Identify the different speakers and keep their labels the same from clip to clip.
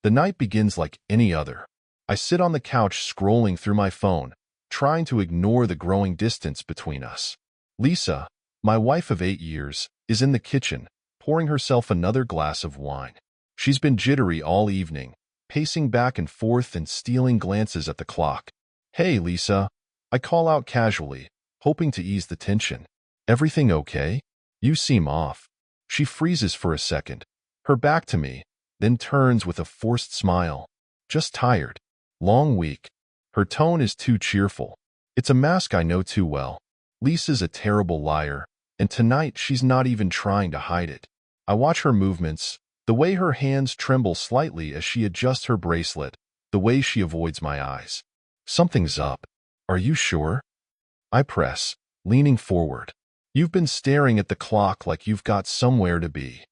Speaker 1: The night begins like any other. I sit on the couch scrolling through my phone, trying to ignore the growing distance between us. Lisa, my wife of 8 years, is in the kitchen, pouring herself another glass of wine. She's been jittery all evening, pacing back and forth and stealing glances at the clock. "Hey, Lisa," I call out casually, hoping to ease the tension. "Everything okay? You seem off." She freezes for a second, her back to me, then turns with a forced smile. "Just tired. Long week." Her tone is too cheerful. It's a mask I know too well. Lisa's a terrible liar, and tonight she's not even trying to hide it. I watch her movements, the way her hands tremble slightly as she adjusts her bracelet, the way she avoids my eyes. "Something's up. Are you sure?" I press, leaning forward. "You've been staring at the clock like you've got somewhere to be."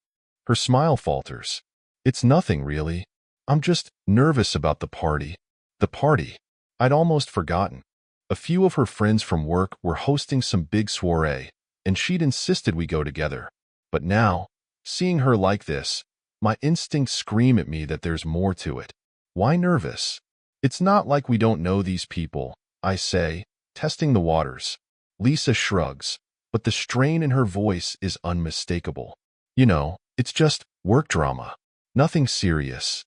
Speaker 1: Her smile falters. "It's nothing, really. I'm just nervous about the party." The party? I'd almost forgotten. A few of her friends from work were hosting some big soiree, and she'd insisted we go together. But now, seeing her like this, my instincts scream at me that there's more to it. Why nervous? "It's not like we don't know these people," I say, testing the waters. Lisa shrugs, but the strain in her voice is unmistakable. "You know, it's just work drama. Nothing serious."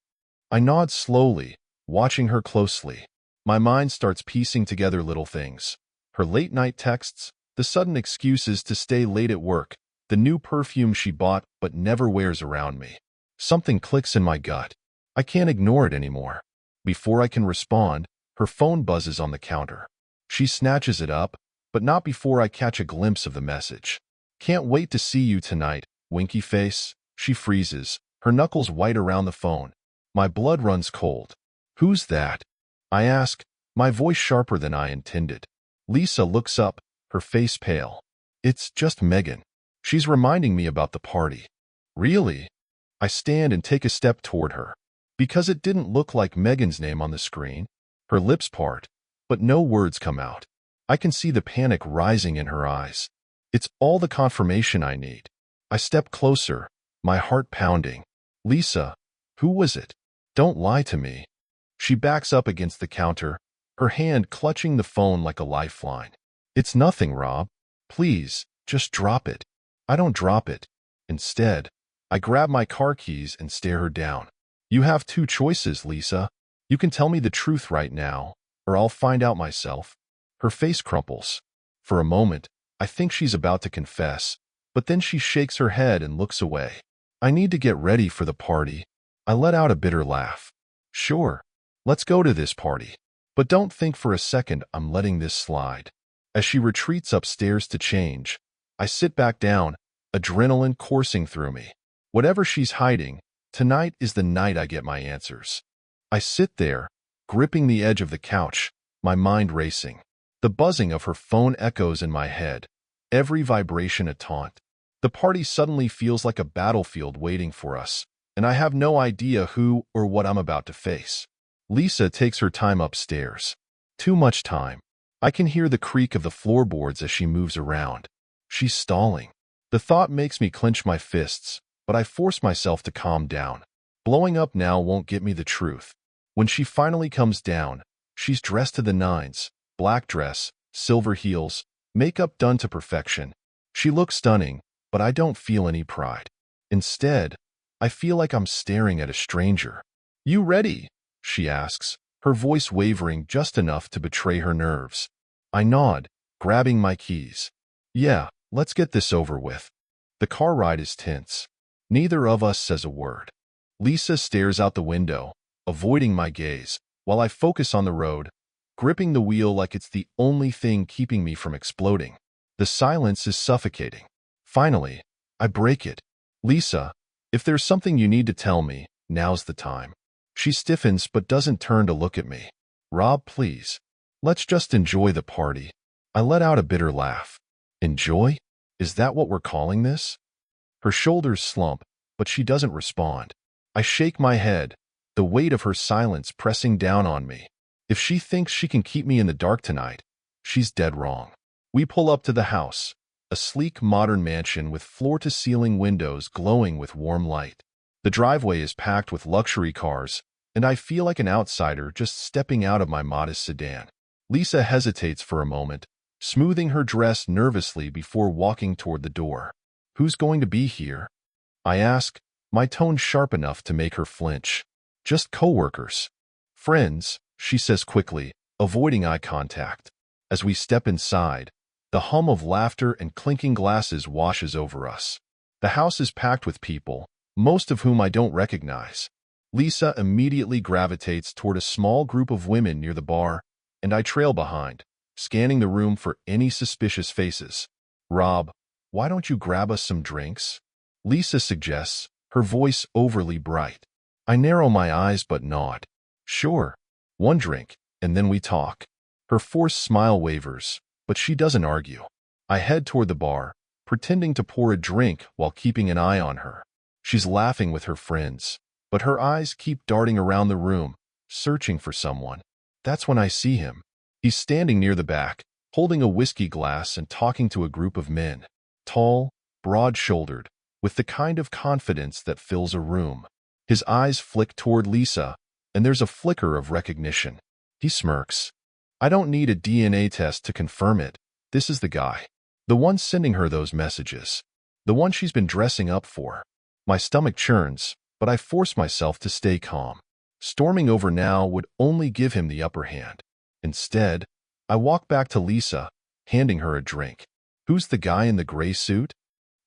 Speaker 1: I nod slowly, watching her closely. My mind starts piecing together little things. Her late-night texts, the sudden excuses to stay late at work, the new perfume she bought but never wears around me. Something clicks in my gut. I can't ignore it anymore. Before I can respond, her phone buzzes on the counter. She snatches it up, but not before I catch a glimpse of the message. "Can't wait to see you tonight, winky face." She freezes, her knuckles white around the phone. My blood runs cold. "Who's that?" I ask, my voice sharper than I intended. Lisa looks up, her face pale. "It's just Megan. She's reminding me about the party." "Really?" I stand and take a step toward her. Because it didn't look like Megan's name on the screen. Her lips part, but no words come out. I can see the panic rising in her eyes. It's all the confirmation I need. I step closer, my heart pounding. "Lisa, who was it? Don't lie to me." She backs up against the counter, her hand clutching the phone like a lifeline. "It's nothing, Rob. Please, just drop it." I don't drop it. Instead, I grab my car keys and stare her down. "You have two choices, Lisa. You can tell me the truth right now, or I'll find out myself." Her face crumples. For a moment, I think she's about to confess, but then she shakes her head and looks away. "I need to get ready for the party." I let out a bitter laugh. "Sure, let's go to this party. But don't think for a second I'm letting this slide." As she retreats upstairs to change, I sit back down, adrenaline coursing through me. Whatever she's hiding, tonight is the night I get my answers. I sit there, gripping the edge of the couch, my mind racing. The buzzing of her phone echoes in my head, every vibration a taunt. The party suddenly feels like a battlefield waiting for us, and I have no idea who or what I'm about to face. Lisa takes her time upstairs. Too much time. I can hear the creak of the floorboards as she moves around. She's stalling. The thought makes me clench my fists, but I force myself to calm down. Blowing up now won't get me the truth. When she finally comes down, she's dressed to the nines, black dress, silver heels, makeup done to perfection. She looks stunning, but I don't feel any pride. Instead, I feel like I'm staring at a stranger. "You ready?" she asks, her voice wavering just enough to betray her nerves. I nod, grabbing my keys. "Yeah, let's get this over with." The car ride is tense. Neither of us says a word. Lisa stares out the window, avoiding my gaze, while I focus on the road, gripping the wheel like it's the only thing keeping me from exploding. The silence is suffocating. Finally, I break it. "Lisa, if there's something you need to tell me, now's the time." She stiffens but doesn't turn to look at me. "Rob, please. Let's just enjoy the party." I let out a bitter laugh. "Enjoy? Is that what we're calling this?" Her shoulders slump, but she doesn't respond. I shake my head, the weight of her silence pressing down on me. If she thinks she can keep me in the dark tonight, she's dead wrong. We pull up to the house, a sleek modern mansion with floor-to-ceiling windows glowing with warm light. The driveway is packed with luxury cars, and I feel like an outsider just stepping out of my modest sedan. Lisa hesitates for a moment, smoothing her dress nervously before walking toward the door. Who's going to be here? I ask, my tone sharp enough to make her flinch. Just coworkers. Friends, she says quickly, avoiding eye contact. As we step inside, the hum of laughter and clinking glasses washes over us. The house is packed with people, most of whom I don't recognize. Lisa immediately gravitates toward a small group of women near the bar, and I trail behind, scanning the room for any suspicious faces. Rob, why don't you grab us some drinks? Lisa suggests, her voice overly bright. I narrow my eyes but nod. Sure. One drink, and then we talk. Her forced smile wavers, but she doesn't argue. I head toward the bar, pretending to pour a drink while keeping an eye on her. She's laughing with her friends, but her eyes keep darting around the room, searching for someone. That's when I see him. He's standing near the back, holding a whiskey glass and talking to a group of men. Tall, broad-shouldered, with the kind of confidence that fills a room. His eyes flick toward Lisa, and there's a flicker of recognition. He smirks. I don't need a DNA test to confirm it. This is the guy. The one sending her those messages. The one she's been dressing up for. My stomach churns, but I force myself to stay calm. Storming over now would only give him the upper hand. Instead, I walk back to Lisa, handing her a drink. Who's the guy in the gray suit?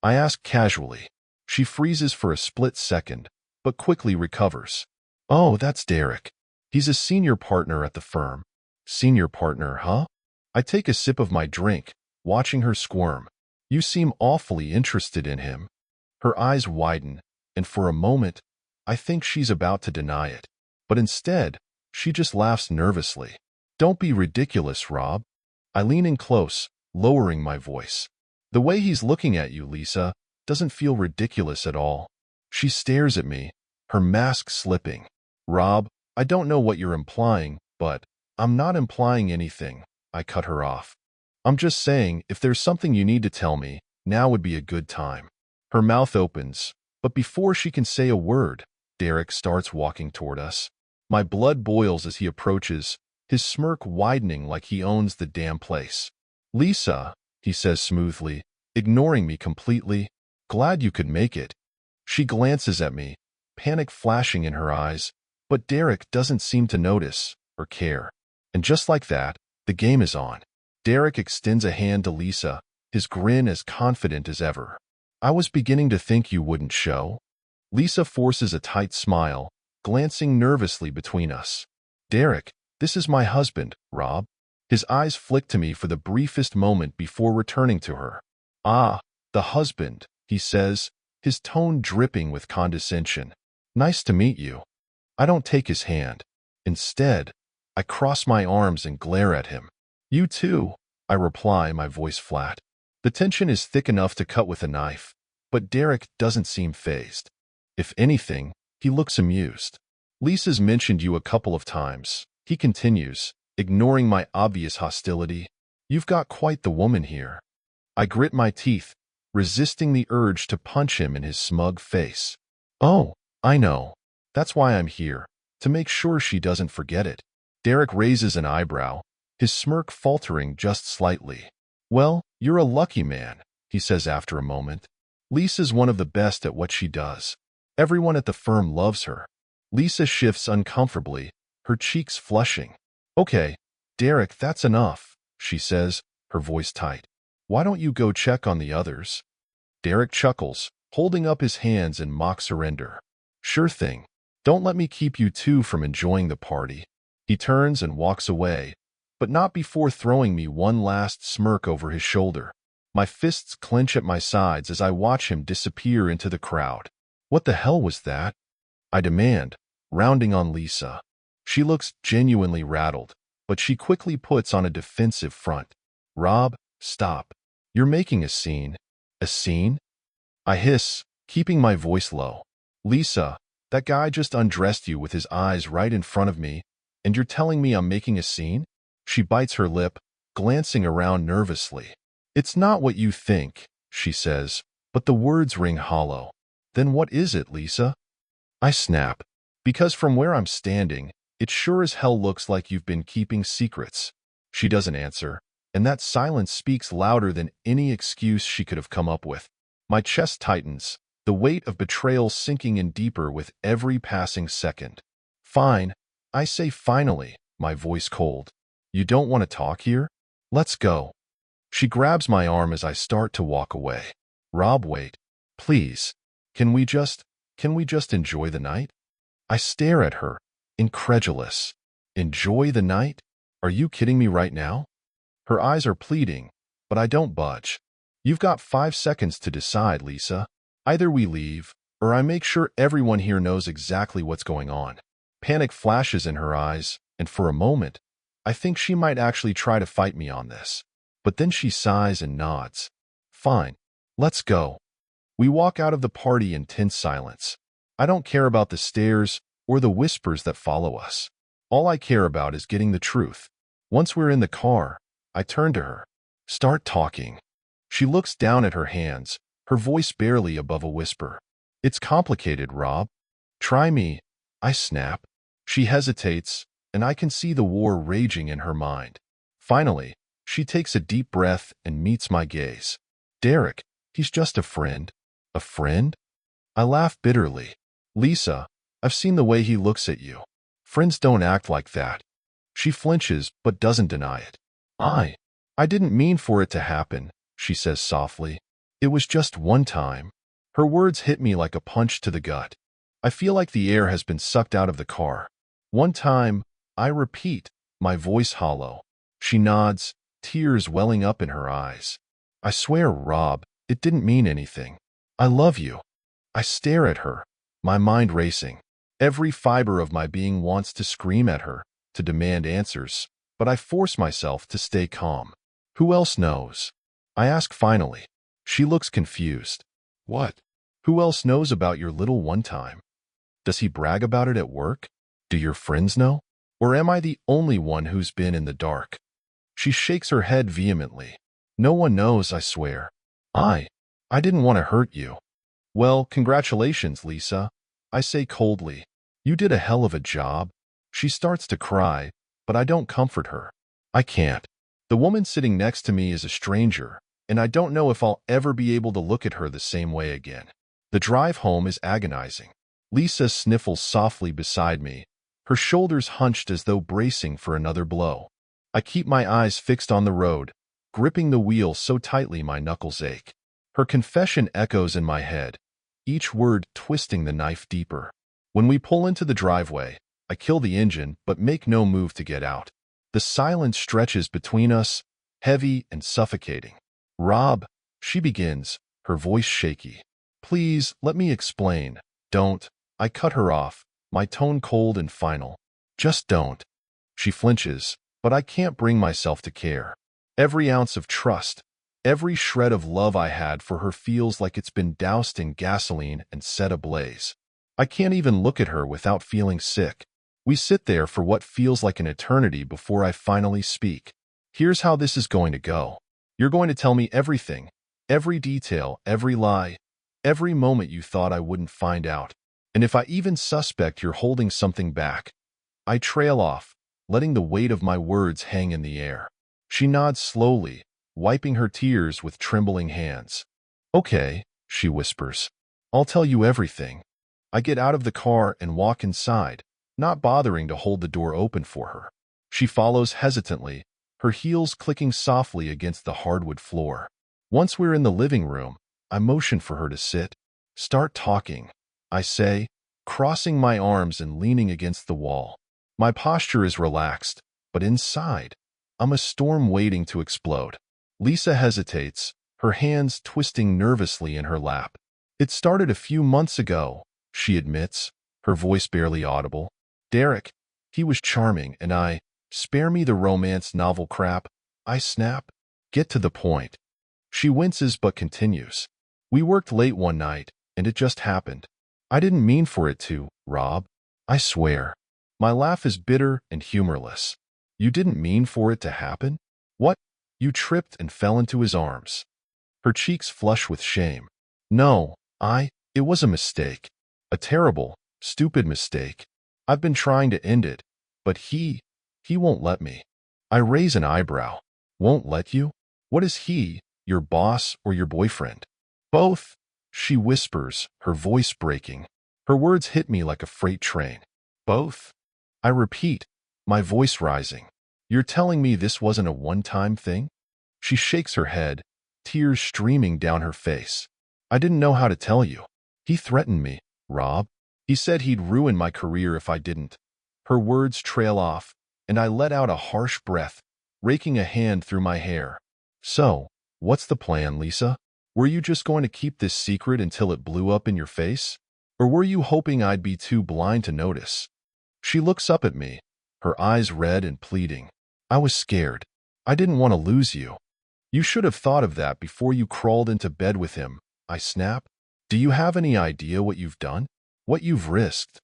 Speaker 1: I ask casually. She freezes for a split second, but quickly recovers. Oh, that's Derek. He's a senior partner at the firm. Senior partner, huh? I take a sip of my drink, watching her squirm. You seem awfully interested in him. Her eyes widen, and for a moment, I think she's about to deny it. But instead, she just laughs nervously. Don't be ridiculous, Rob. I lean in close, lowering my voice. The way he's looking at you, Lisa, doesn't feel ridiculous at all. She stares at me, her mask slipping. Rob, I don't know what you're implying, but I'm not implying anything. I cut her off. I'm just saying, if there's something you need to tell me, now would be a good time. Her mouth opens, but before she can say a word, Derek starts walking toward us. My blood boils as he approaches, his smirk widening like he owns the damn place. Lisa, he says smoothly, ignoring me completely. Glad you could make it. She glances at me, panic flashing in her eyes, but Derek doesn't seem to notice or care. And just like that, the game is on. Derek extends a hand to Lisa, his grin as confident as ever. I was beginning to think you wouldn't show. Lisa forces a tight smile, glancing nervously between us. Derek, this is my husband, Rob. His eyes flick to me for the briefest moment before returning to her. Ah, the husband, he says, his tone dripping with condescension. Nice to meet you. I don't take his hand. Instead, I cross my arms and glare at him. You too, I reply, my voice flat. The tension is thick enough to cut with a knife, but Derek doesn't seem fazed. If anything, he looks amused. Lisa's mentioned you a couple of times, he continues, ignoring my obvious hostility. You've got quite the woman here. I grit my teeth, resisting the urge to punch him in his smug face. Oh, I know. That's why I'm here, to make sure she doesn't forget it. Derek raises an eyebrow, his smirk faltering just slightly. Well, you're a lucky man, he says after a moment. Lisa's one of the best at what she does. Everyone at the firm loves her. Lisa shifts uncomfortably, her cheeks flushing. Okay, Derek, that's enough, she says, her voice tight. Why don't you go check on the others? Derek chuckles, holding up his hands in mock surrender. Sure thing. Don't let me keep you two from enjoying the party. He turns and walks away, but not before throwing me one last smirk over his shoulder. My fists clench at my sides as I watch him disappear into the crowd. What the hell was that? I demand, rounding on Lisa. She looks genuinely rattled, but she quickly puts on a defensive front. Rob, stop. You're making a scene. A scene? I hiss, keeping my voice low. Lisa, that guy just undressed you with his eyes right in front of me, and you're telling me I'm making a scene? She bites her lip, glancing around nervously. It's not what you think, she says, but the words ring hollow. Then what is it, Lisa? I snap. Because from where I'm standing, it sure as hell looks like you've been keeping secrets. She doesn't answer, and that silence speaks louder than any excuse she could have come up with. My chest tightens, the weight of betrayal sinking in deeper with every passing second. Fine, I say finally, my voice cold. You don't want to talk here? Let's go. She grabs my arm as I start to walk away. Rob, wait. Please. Can we just enjoy the night? I stare at her, incredulous. Enjoy the night? Are you kidding me right now? Her eyes are pleading, but I don't budge. You've got 5 seconds to decide, Lisa. Either we leave, or I make sure everyone here knows exactly what's going on. Panic flashes in her eyes, and for a moment, I think she might actually try to fight me on this. But then she sighs and nods. Fine, let's go. We walk out of the party in tense silence. I don't care about the stares or the whispers that follow us. All I care about is getting the truth. Once we're in the car, I turn to her. Start talking. She looks down at her hands, her voice barely above a whisper. It's complicated, Rob. Try me, I snap. She hesitates, and I can see the war raging in her mind. Finally, she takes a deep breath and meets my gaze. Derek, he's just a friend. A friend? I laugh bitterly. Lisa, I've seen the way he looks at you. Friends don't act like that. She flinches but doesn't deny it. I didn't mean for it to happen, she says softly. It was just one time. Her words hit me like a punch to the gut. I feel like the air has been sucked out of the car. One time, I repeat, my voice hollow. She nods, tears welling up in her eyes. I swear, Rob, it didn't mean anything. I love you. I stare at her, my mind racing. Every fiber of my being wants to scream at her, to demand answers, but I force myself to stay calm. Who else knows? I ask finally. She looks confused. What? Who else knows about your little one-time? Does he brag about it at work? Do your friends know? Or am I the only one who's been in the dark? She shakes her head vehemently. No one knows, I swear. I didn't want to hurt you. Well, congratulations, Lisa, I say coldly. You did a hell of a job. She starts to cry, but I don't comfort her. I can't. The woman sitting next to me is a stranger, and I don't know if I'll ever be able to look at her the same way again. The drive home is agonizing. Lisa sniffles softly beside me, her shoulders hunched as though bracing for another blow. I keep my eyes fixed on the road, gripping the wheel so tightly my knuckles ache. Her confession echoes in my head, each word twisting the knife deeper. When we pull into the driveway, I kill the engine but make no move to get out. The silence stretches between us, heavy and suffocating. Rob, she begins, her voice shaky. Please, let me explain. Don't. I cut her off, my tone cold and final. Just don't. She flinches, but I can't bring myself to care. Every ounce of trust, every shred of love I had for her feels like it's been doused in gasoline and set ablaze. I can't even look at her without feeling sick. We sit there for what feels like an eternity before I finally speak. Here's how this is going to go. You're going to tell me everything, every detail, every lie, every moment you thought I wouldn't find out. And if I even suspect you're holding something back, I trail off, letting the weight of my words hang in the air. She nods slowly, wiping her tears with trembling hands. Okay, she whispers. I'll tell you everything. I get out of the car and walk inside, not bothering to hold the door open for her. She follows hesitantly, her heels clicking softly against the hardwood floor. Once we're in the living room, I motion for her to sit. Start talking, I say, crossing my arms and leaning against the wall. My posture is relaxed, but inside, I'm a storm waiting to explode. Lisa hesitates, her hands twisting nervously in her lap. It started a few months ago, she admits, her voice barely audible. Derek, he was charming, and spare me the romance novel crap, I snap. Get to the point. She winces but continues. We worked late one night, and it just happened. I didn't mean for it to, Rob. I swear. My laugh is bitter and humorless. You didn't mean for it to happen? What? You tripped and fell into his arms. Her cheeks flush with shame. No, it was a mistake. A terrible, stupid mistake. I've been trying to end it, but he won't let me. I raise an eyebrow. Won't let you? What is he, your boss or your boyfriend? Both, she whispers, her voice breaking. Her words hit me like a freight train. Both? I repeat, my voice rising. You're telling me this wasn't a one-time thing? She shakes her head, tears streaming down her face. I didn't know how to tell you. He threatened me, Rob. He said he'd ruin my career if I didn't. Her words trail off, and I let out a harsh breath, raking a hand through my hair. So, what's the plan, Lisa? Were you just going to keep this secret until it blew up in your face? Or were you hoping I'd be too blind to notice? She looks up at me, her eyes red and pleading. I was scared. I didn't want to lose you. You should have thought of that before you crawled into bed with him, I snap. Do you have any idea what you've done? What you've risked?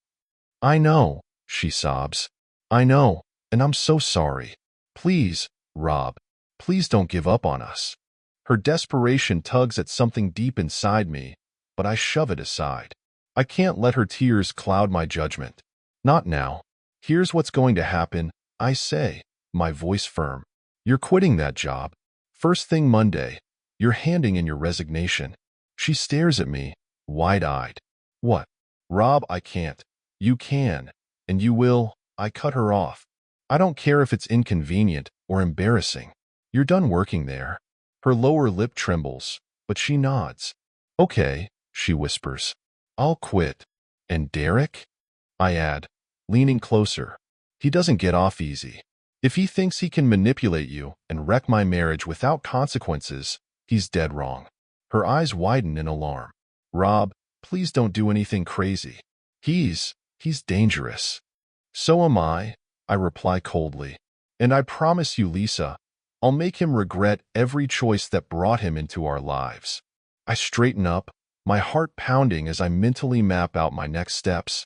Speaker 1: I know, she sobs. I know, and I'm so sorry. Please, Rob, please don't give up on us. Her desperation tugs at something deep inside me, but I shove it aside. I can't let her tears cloud my judgment. Not now. Here's what's going to happen, I say, my voice firm. You're quitting that job. First thing Monday, you're handing in your resignation. She stares at me, wide-eyed. What? Rob, I can't. You can, and you will. I cut her off. I don't care if it's inconvenient or embarrassing. You're done working there. Her lower lip trembles, but she nods. Okay, she whispers. I'll quit. And Derek? I add, leaning closer. He doesn't get off easy. If he thinks he can manipulate you and wreck my marriage without consequences, he's dead wrong. Her eyes widen in alarm. Rob, please don't do anything crazy. He's dangerous. So am I reply coldly. And I promise you, Lisa, I'll make him regret every choice that brought him into our lives. I straighten up, my heart pounding as I mentally map out my next steps.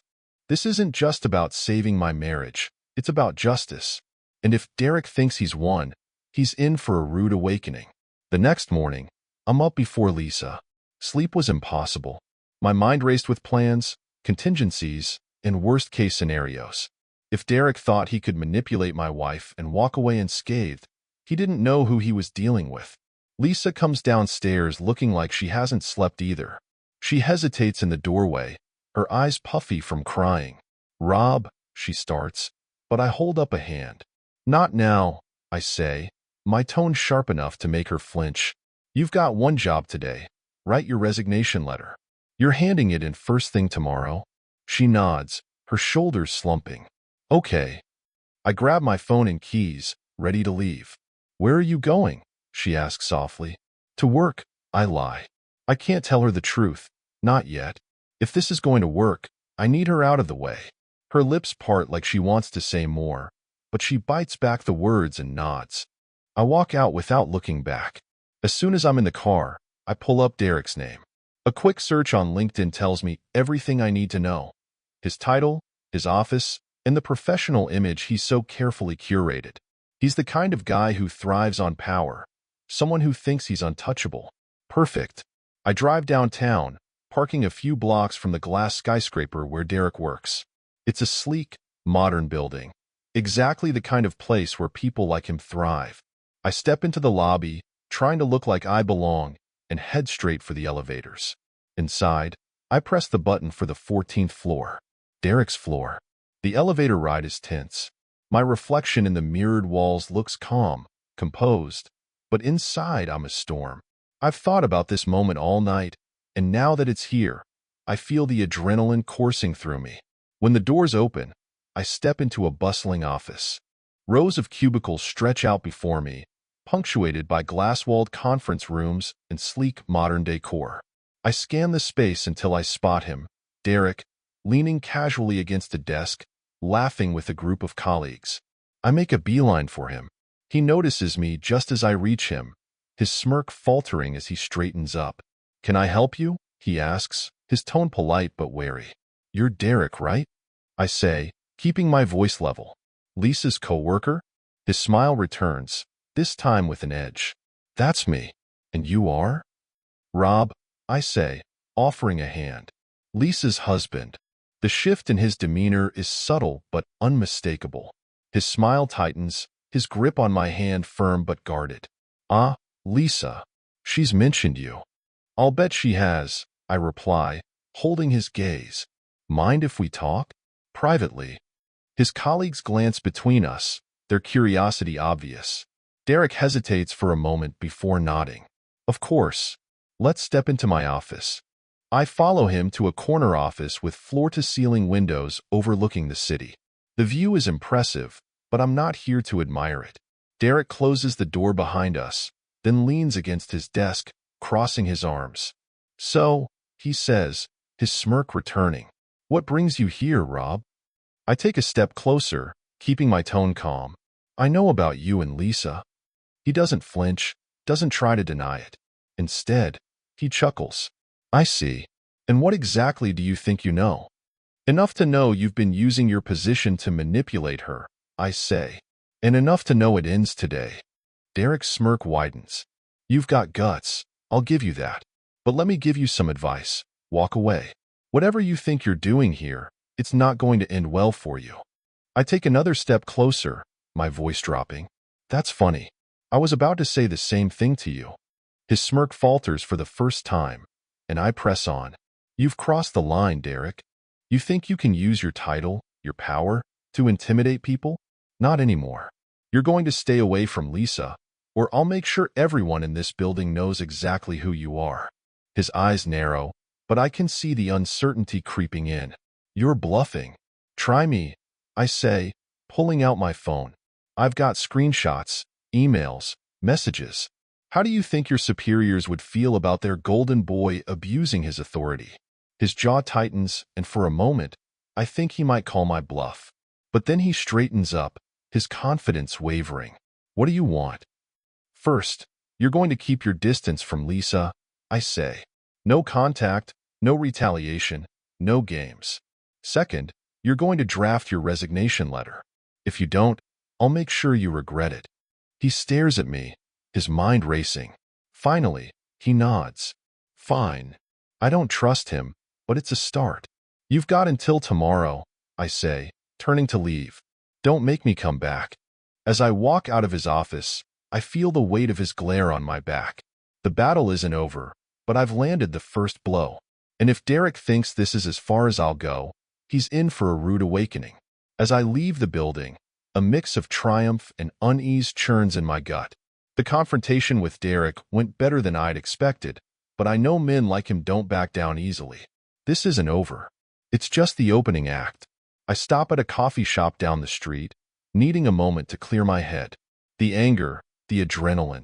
Speaker 1: This isn't just about saving my marriage. It's about justice. And if Derek thinks he's won, he's in for a rude awakening. The next morning, I'm up before Lisa. Sleep was impossible. My mind raced with plans, contingencies, and worst-case scenarios. If Derek thought he could manipulate my wife and walk away unscathed, he didn't know who he was dealing with. Lisa comes downstairs looking like she hasn't slept either. She hesitates in the doorway, her eyes puffy from crying. Rob, she starts, but I hold up a hand. Not now, I say, my tone sharp enough to make her flinch. You've got one job today. Write your resignation letter. You're handing it in first thing tomorrow? She nods, her shoulders slumping. Okay. I grab my phone and keys, ready to leave. Where are you going? She asks softly. To work, I lie. I can't tell her the truth. Not yet. If this is going to work, I need her out of the way. Her lips part like she wants to say more, but she bites back the words and nods. I walk out without looking back. As soon as I'm in the car, I pull up Derek's name. A quick search on LinkedIn tells me everything I need to know. His title, his office, and the professional image he's so carefully curated. He's the kind of guy who thrives on power, someone who thinks he's untouchable. Perfect. I drive downtown, parking a few blocks from the glass skyscraper where Derek works. It's a sleek, modern building, exactly the kind of place where people like him thrive. I step into the lobby, trying to look like I belong, and head straight for the elevators. Inside, I press the button for the 14th floor. Derek's floor. The elevator ride is tense. My reflection in the mirrored walls looks calm, composed, but inside I'm a storm. I've thought about this moment all night, and now that it's here, I feel the adrenaline coursing through me. When the doors open, I step into a bustling office. Rows of cubicles stretch out before me, punctuated by glass-walled conference rooms and sleek modern decor. I scan the space until I spot him, Derek, leaning casually against a desk, laughing with a group of colleagues. I make a beeline for him. He notices me just as I reach him, his smirk faltering as he straightens up. Can I help you? He asks, his tone polite but wary. You're Derek, right? I say, keeping my voice level. Lisa's co-worker? His smile returns, this time with an edge. That's me. And you are? Rob, I say, offering a hand. Lisa's husband. The shift in his demeanor is subtle but unmistakable. His smile tightens, his grip on my hand firm but guarded. "Ah, Lisa, she's mentioned you." "I'll bet she has," I reply, holding his gaze. "Mind if we talk?" "Privately." His colleagues glance between us, their curiosity obvious. Derek hesitates for a moment before nodding. "Of course. Let's step into my office." I follow him to a corner office with floor-to-ceiling windows overlooking the city. The view is impressive, but I'm not here to admire it. Derek closes the door behind us, then leans against his desk, crossing his arms. "So," he says, his smirk returning, "what brings you here, Rob?" I take a step closer, keeping my tone calm. "I know about you and Lisa." He doesn't flinch, doesn't try to deny it. Instead, he chuckles. "I see. And what exactly do you think you know?" "Enough to know you've been using your position to manipulate her," I say. "And enough to know it ends today." Derek's smirk widens. "You've got guts, I'll give you that. But let me give you some advice. Walk away. Whatever you think you're doing here, it's not going to end well for you." I take another step closer, my voice dropping. "That's funny. I was about to say the same thing to you." His smirk falters for the first time, and I press on. "You've crossed the line, Derek. You think you can use your title, your power, to intimidate people? Not anymore. You're going to stay away from Lisa, or I'll make sure everyone in this building knows exactly who you are." His eyes narrow, but I can see the uncertainty creeping in. "You're bluffing." "Try me," I say, pulling out my phone. "I've got screenshots, emails, messages. How do you think your superiors would feel about their golden boy abusing his authority?" His jaw tightens, and for a moment, I think he might call my bluff. But then he straightens up, his confidence wavering. "What do you want?" "First, you're going to keep your distance from Lisa," I say. "No contact, no retaliation, no games. Second, you're going to draft your resignation letter. If you don't, I'll make sure you regret it." He stares at me, his mind racing. Finally, he nods. "Fine." I don't trust him, but it's a start. "You've got until tomorrow," I say, turning to leave. "Don't make me come back." As I walk out of his office, I feel the weight of his glare on my back. The battle isn't over, but I've landed the first blow. And if Derek thinks this is as far as I'll go, he's in for a rude awakening. As I leave the building, a mix of triumph and unease churns in my gut. The confrontation with Derek went better than I'd expected, but I know men like him don't back down easily. This isn't over. It's just the opening act. I stop at a coffee shop down the street, needing a moment to clear my head. The anger, the adrenaline.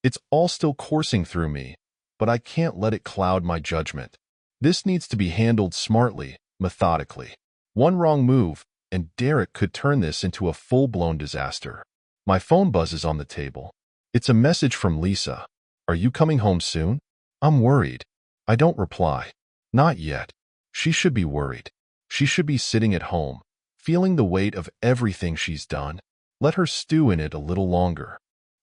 Speaker 1: It's all still coursing through me, but I can't let it cloud my judgment. This needs to be handled smartly, methodically. One wrong move, and Derek could turn this into a full-blown disaster. My phone buzzes on the table. It's a message from Lisa. "Are you coming home soon?" I'm worried. I don't reply. Not yet. She should be worried. She should be sitting at home, feeling the weight of everything she's done. Let her stew in it a little longer.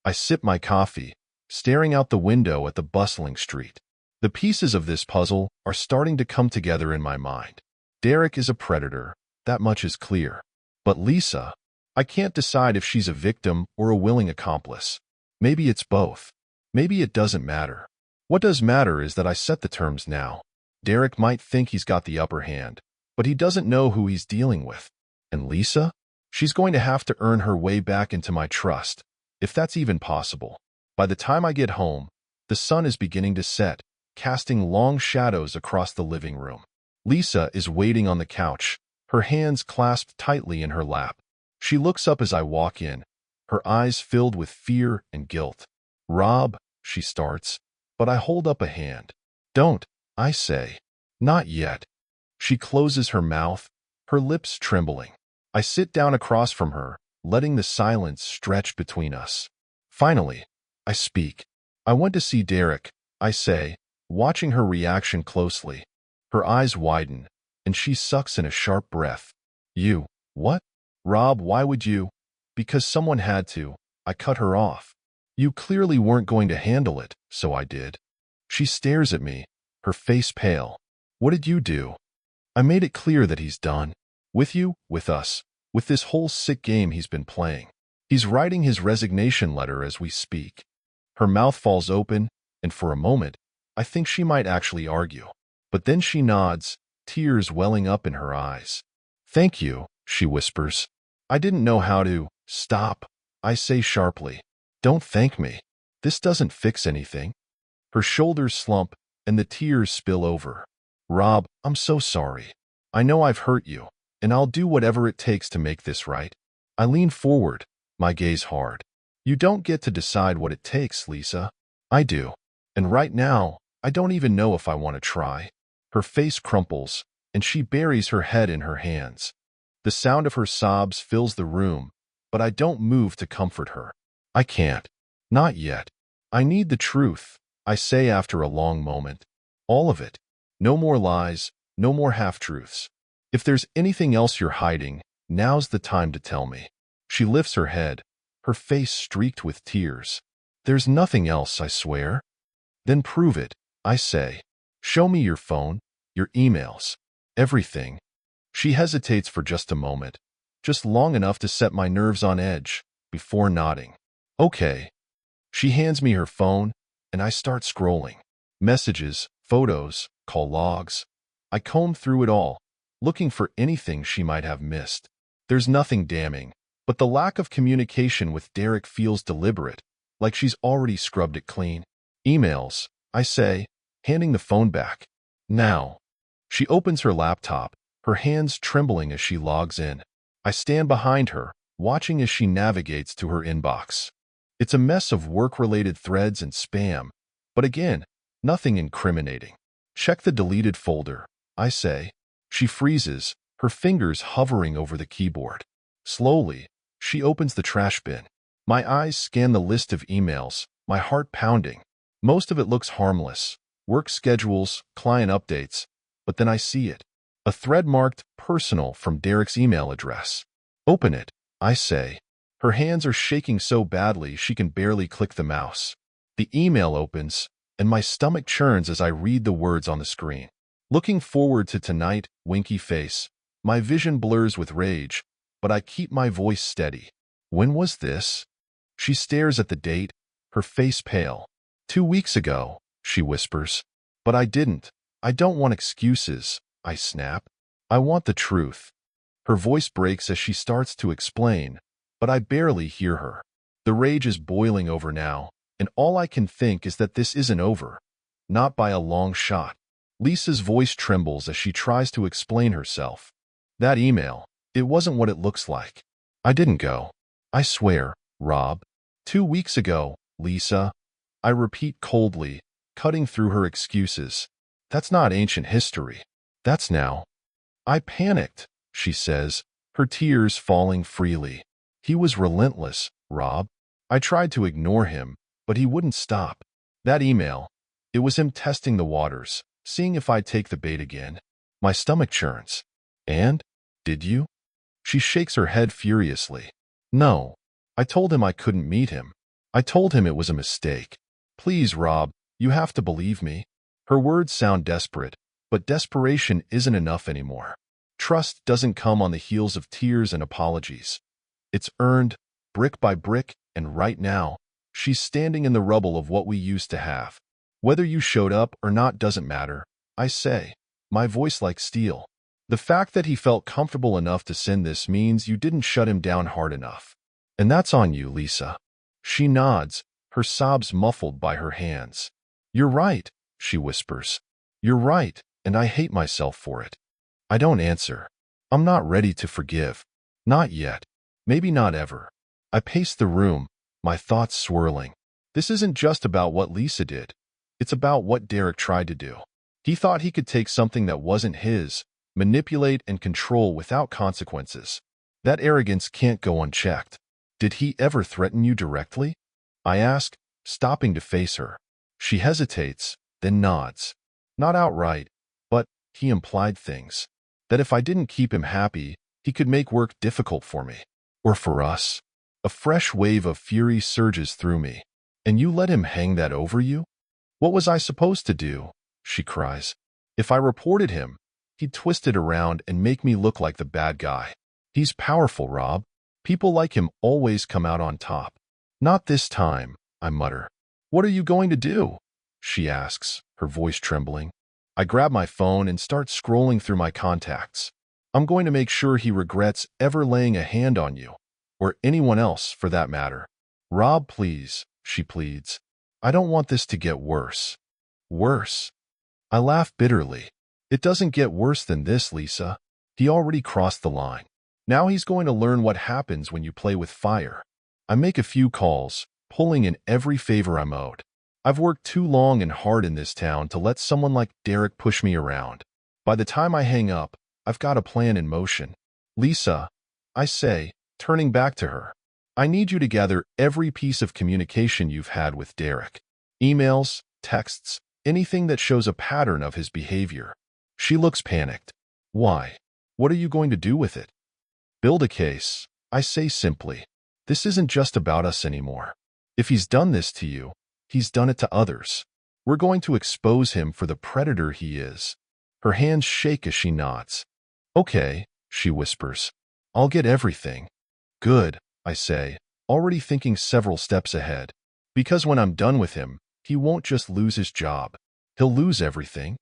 Speaker 1: I sip my coffee, staring out the window at the bustling street. The pieces of this puzzle are starting to come together in my mind. Derek is a predator, that much is clear. But Lisa, I can't decide if she's a victim or a willing accomplice. Maybe it's both. Maybe it doesn't matter. What does matter is that I set the terms now. Derek might think he's got the upper hand, but he doesn't know who he's dealing with. And Lisa? She's going to have to earn her way back into my trust, if that's even possible. By the time I get home, the sun is beginning to set, casting long shadows across the living room. Lisa is waiting on the couch, her hands clasped tightly in her lap. She looks up as I walk in, her eyes filled with fear and guilt. "Rob," she starts, but I hold up a hand. "Don't," I say. "Not yet." She closes her mouth, her lips trembling. I sit down across from her, letting the silence stretch between us. Finally, I speak. "I went to see Derek," I say, watching her reaction closely. Her eyes widen, and she sucks in a sharp breath. "You, what?" "Rob, why would you?" "Because someone had to," I cut her off. "You clearly weren't going to handle it, so I did." She stares at me, her face pale. "What did you do?" I made it clear that he's done. With you, with us, with this whole sick game he's been playing. He's writing his resignation letter as we speak. Her mouth falls open, and for a moment, I think she might actually argue. But then she nods, tears welling up in her eyes. Thank you, she whispers. I didn't know how to. Stop, I say sharply. Don't thank me. This doesn't fix anything. Her shoulders slump, and the tears spill over. Rob, I'm so sorry. I know I've hurt you, and I'll do whatever it takes to make this right. I lean forward, my gaze hard. You don't get to decide what it takes, Lisa. I do. And right now, I don't even know if I want to try. Her face crumples, and she buries her head in her hands. The sound of her sobs fills the room, but I don't move to comfort her. I can't. Not yet. I need the truth, I say after a long moment. All of it. No more lies, no more half-truths. If there's anything else you're hiding, now's the time to tell me. She lifts her head, her face streaked with tears. There's nothing else, I swear. Then prove it, I say. Show me your phone, your emails, everything. She hesitates for just a moment, just long enough to set my nerves on edge, before nodding. Okay. She hands me her phone, and I start scrolling. Messages, photos, call logs. I comb through it all, looking for anything she might have missed. There's nothing damning, but the lack of communication with Derek feels deliberate, like she's already scrubbed it clean. Emails, I say, handing the phone back. Now. She opens her laptop, her hands trembling as she logs in. I stand behind her, watching as she navigates to her inbox. It's a mess of work-related threads and spam, but again, nothing incriminating. Check the deleted folder, I say. She freezes, her fingers hovering over the keyboard. Slowly, she opens the trash bin. My eyes scan the list of emails, my heart pounding. Most of it looks harmless. Work schedules, client updates. But then I see it. A thread marked personal from Derek's email address. Open it, I say. Her hands are shaking so badly she can barely click the mouse. The email opens, and my stomach churns as I read the words on the screen. Looking forward to tonight, winky face. My vision blurs with rage, but I keep my voice steady. When was this? She stares at the date, her face pale. 2 weeks ago, she whispers. But I didn't. I don't want excuses, I snap. I want the truth. Her voice breaks as she starts to explain, but I barely hear her. The rage is boiling over now, and all I can think is that this isn't over. Not by a long shot. Lisa's voice trembles as she tries to explain herself. That email, it wasn't what it looks like. I didn't go. I swear, Rob. 2 weeks ago, Lisa. I repeat coldly, cutting through her excuses. That's not ancient history. That's now. I panicked, she says, her tears falling freely. He was relentless, Rob. I tried to ignore him, but he wouldn't stop. That email, it was him testing the waters, seeing if I'd take the bait again. My stomach churns. And? Did you? She shakes her head furiously. No. I told him I couldn't meet him. I told him it was a mistake. Please, Rob, you have to believe me. Her words sound desperate, but desperation isn't enough anymore. Trust doesn't come on the heels of tears and apologies. It's earned, brick by brick, and right now, she's standing in the rubble of what we used to have. Whether you showed up or not doesn't matter, I say, my voice like steel. The fact that he felt comfortable enough to send this means you didn't shut him down hard enough. And that's on you, Lisa. She nods, her sobs muffled by her hands. You're right, she whispers. You're right, and I hate myself for it. I don't answer. I'm not ready to forgive. Not yet. Maybe not ever. I pace the room, my thoughts swirling. This isn't just about what Lisa did. It's about what Derek tried to do. He thought he could take something that wasn't his, manipulate and control without consequences. That arrogance can't go unchecked. Did he ever threaten you directly? I ask, stopping to face her. She hesitates, then nods. Not outright, but he implied things. That if I didn't keep him happy, he could make work difficult for me. Or for us. A fresh wave of fury surges through me. And you let him hang that over you? What was I supposed to do? She cries. If I reported him, He'd twist it around and make me look like the bad guy. He's powerful, Rob. People like him always come out on top. Not this time, I mutter. What are you going to do? She asks, her voice trembling. I grab my phone and start scrolling through my contacts. I'm going to make sure he regrets ever laying a hand on you, or anyone else for that matter. Rob, please, she pleads. I don't want this to get worse. Worse? I laugh bitterly. It doesn't get worse than this, Lisa. He already crossed the line. Now he's going to learn what happens when you play with fire. I make a few calls, pulling in every favor I'm owed. I've worked too long and hard in this town to let someone like Derek push me around. By the time I hang up, I've got a plan in motion. Lisa, I say, turning back to her, I need you to gather every piece of communication you've had with Derek. Emails, texts, anything that shows a pattern of his behavior. She looks panicked. Why? What are you going to do with it? Build a case, I say simply. This isn't just about us anymore. If he's done this to you, he's done it to others. We're going to expose him for the predator he is. Her hands shake as she nods. Okay, she whispers. I'll get everything. Good, I say, already thinking several steps ahead. Because when I'm done with him, he won't just lose his job. He'll lose everything.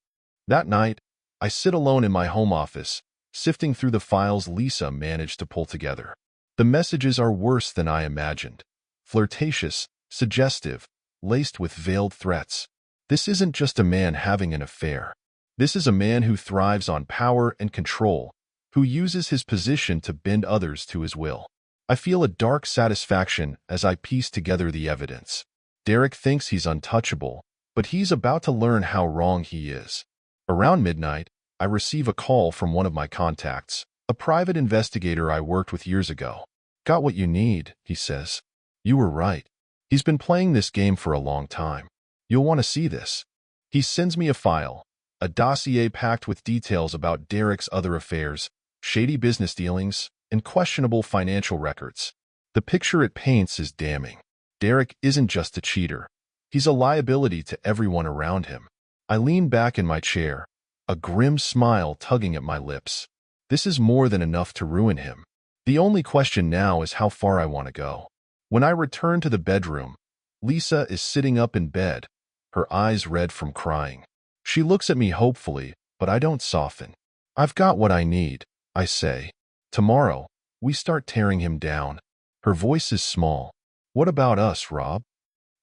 Speaker 1: That night, I sit alone in my home office, sifting through the files Lisa managed to pull together. The messages are worse than I imagined. Flirtatious, suggestive, laced with veiled threats. This isn't just a man having an affair. This is a man who thrives on power and control, who uses his position to bend others to his will. I feel a dark satisfaction as I piece together the evidence. Derek thinks he's untouchable, but he's about to learn how wrong he is. Around midnight, I receive a call from one of my contacts, a private investigator I worked with years ago. Got what you need, he says. You were right. He's been playing this game for a long time. You'll want to see this. He sends me a file, a dossier packed with details about Derek's other affairs, shady business dealings, and questionable financial records. The picture it paints is damning. Derek isn't just a cheater. He's a liability to everyone around him. I lean back in my chair, a grim smile tugging at my lips. This is more than enough to ruin him. The only question now is how far I want to go. When I return to the bedroom, Lisa is sitting up in bed, her eyes red from crying. She looks at me hopefully, but I don't soften. I've got what I need, I say. Tomorrow, we start tearing him down. Her voice is small. What about us, Rob?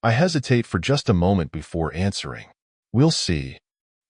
Speaker 1: I hesitate for just a moment before answering. We'll see.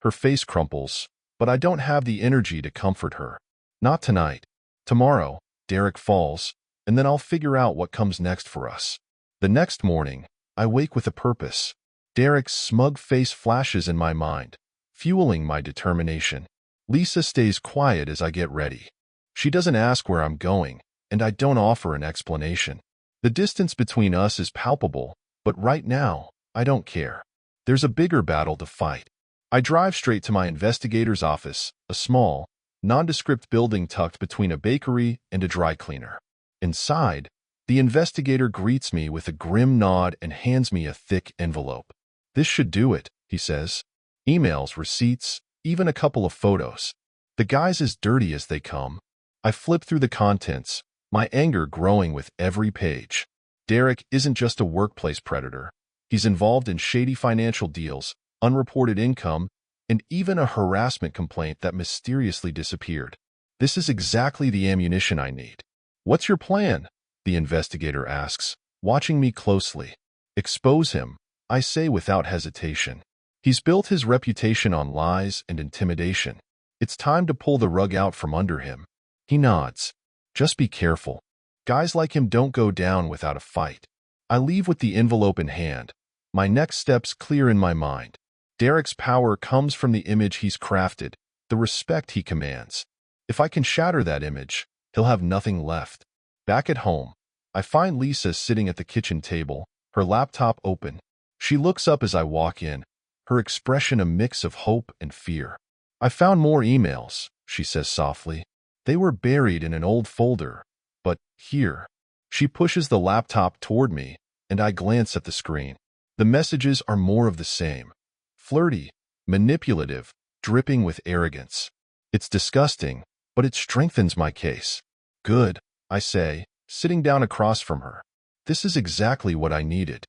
Speaker 1: Her face crumples, but I don't have the energy to comfort her. Not tonight. Tomorrow, Derek falls, and then I'll figure out what comes next for us. The next morning, I wake with a purpose. Derek's smug face flashes in my mind, fueling my determination. Lisa stays quiet as I get ready. She doesn't ask where I'm going, and I don't offer an explanation. The distance between us is palpable, but right now, I don't care. There's a bigger battle to fight. I drive straight to my investigator's office, a small, nondescript building tucked between a bakery and a dry cleaner. Inside, the investigator greets me with a grim nod and hands me a thick envelope. This should do it, he says. Emails, receipts, even a couple of photos. The guy's as dirty as they come. I flip through the contents, my anger growing with every page. Derek isn't just a workplace predator. He's involved in shady financial deals, unreported income, and even a harassment complaint that mysteriously disappeared. This is exactly the ammunition I need. What's your plan? The investigator asks, watching me closely. Expose him, I say without hesitation. He's built his reputation on lies and intimidation. It's time to pull the rug out from under him. He nods. Just be careful. Guys like him don't go down without a fight. I leave with the envelope in hand, my next steps clear in my mind. Derek's power comes from the image he's crafted, the respect he commands. If I can shatter that image, he'll have nothing left. Back at home, I find Lisa sitting at the kitchen table, her laptop open. She looks up as I walk in, her expression a mix of hope and fear. I found more emails, she says softly. They were buried in an old folder, but here. She pushes the laptop toward me, and I glance at the screen. The messages are more of the same. Flirty, manipulative, dripping with arrogance. It's disgusting, but it strengthens my case. Good, I say, sitting down across from her. This is exactly what I needed.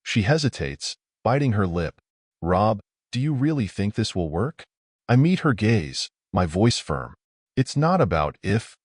Speaker 1: She hesitates, biting her lip. Rob, do you really think this will work? I meet her gaze, my voice firm. It's not about if.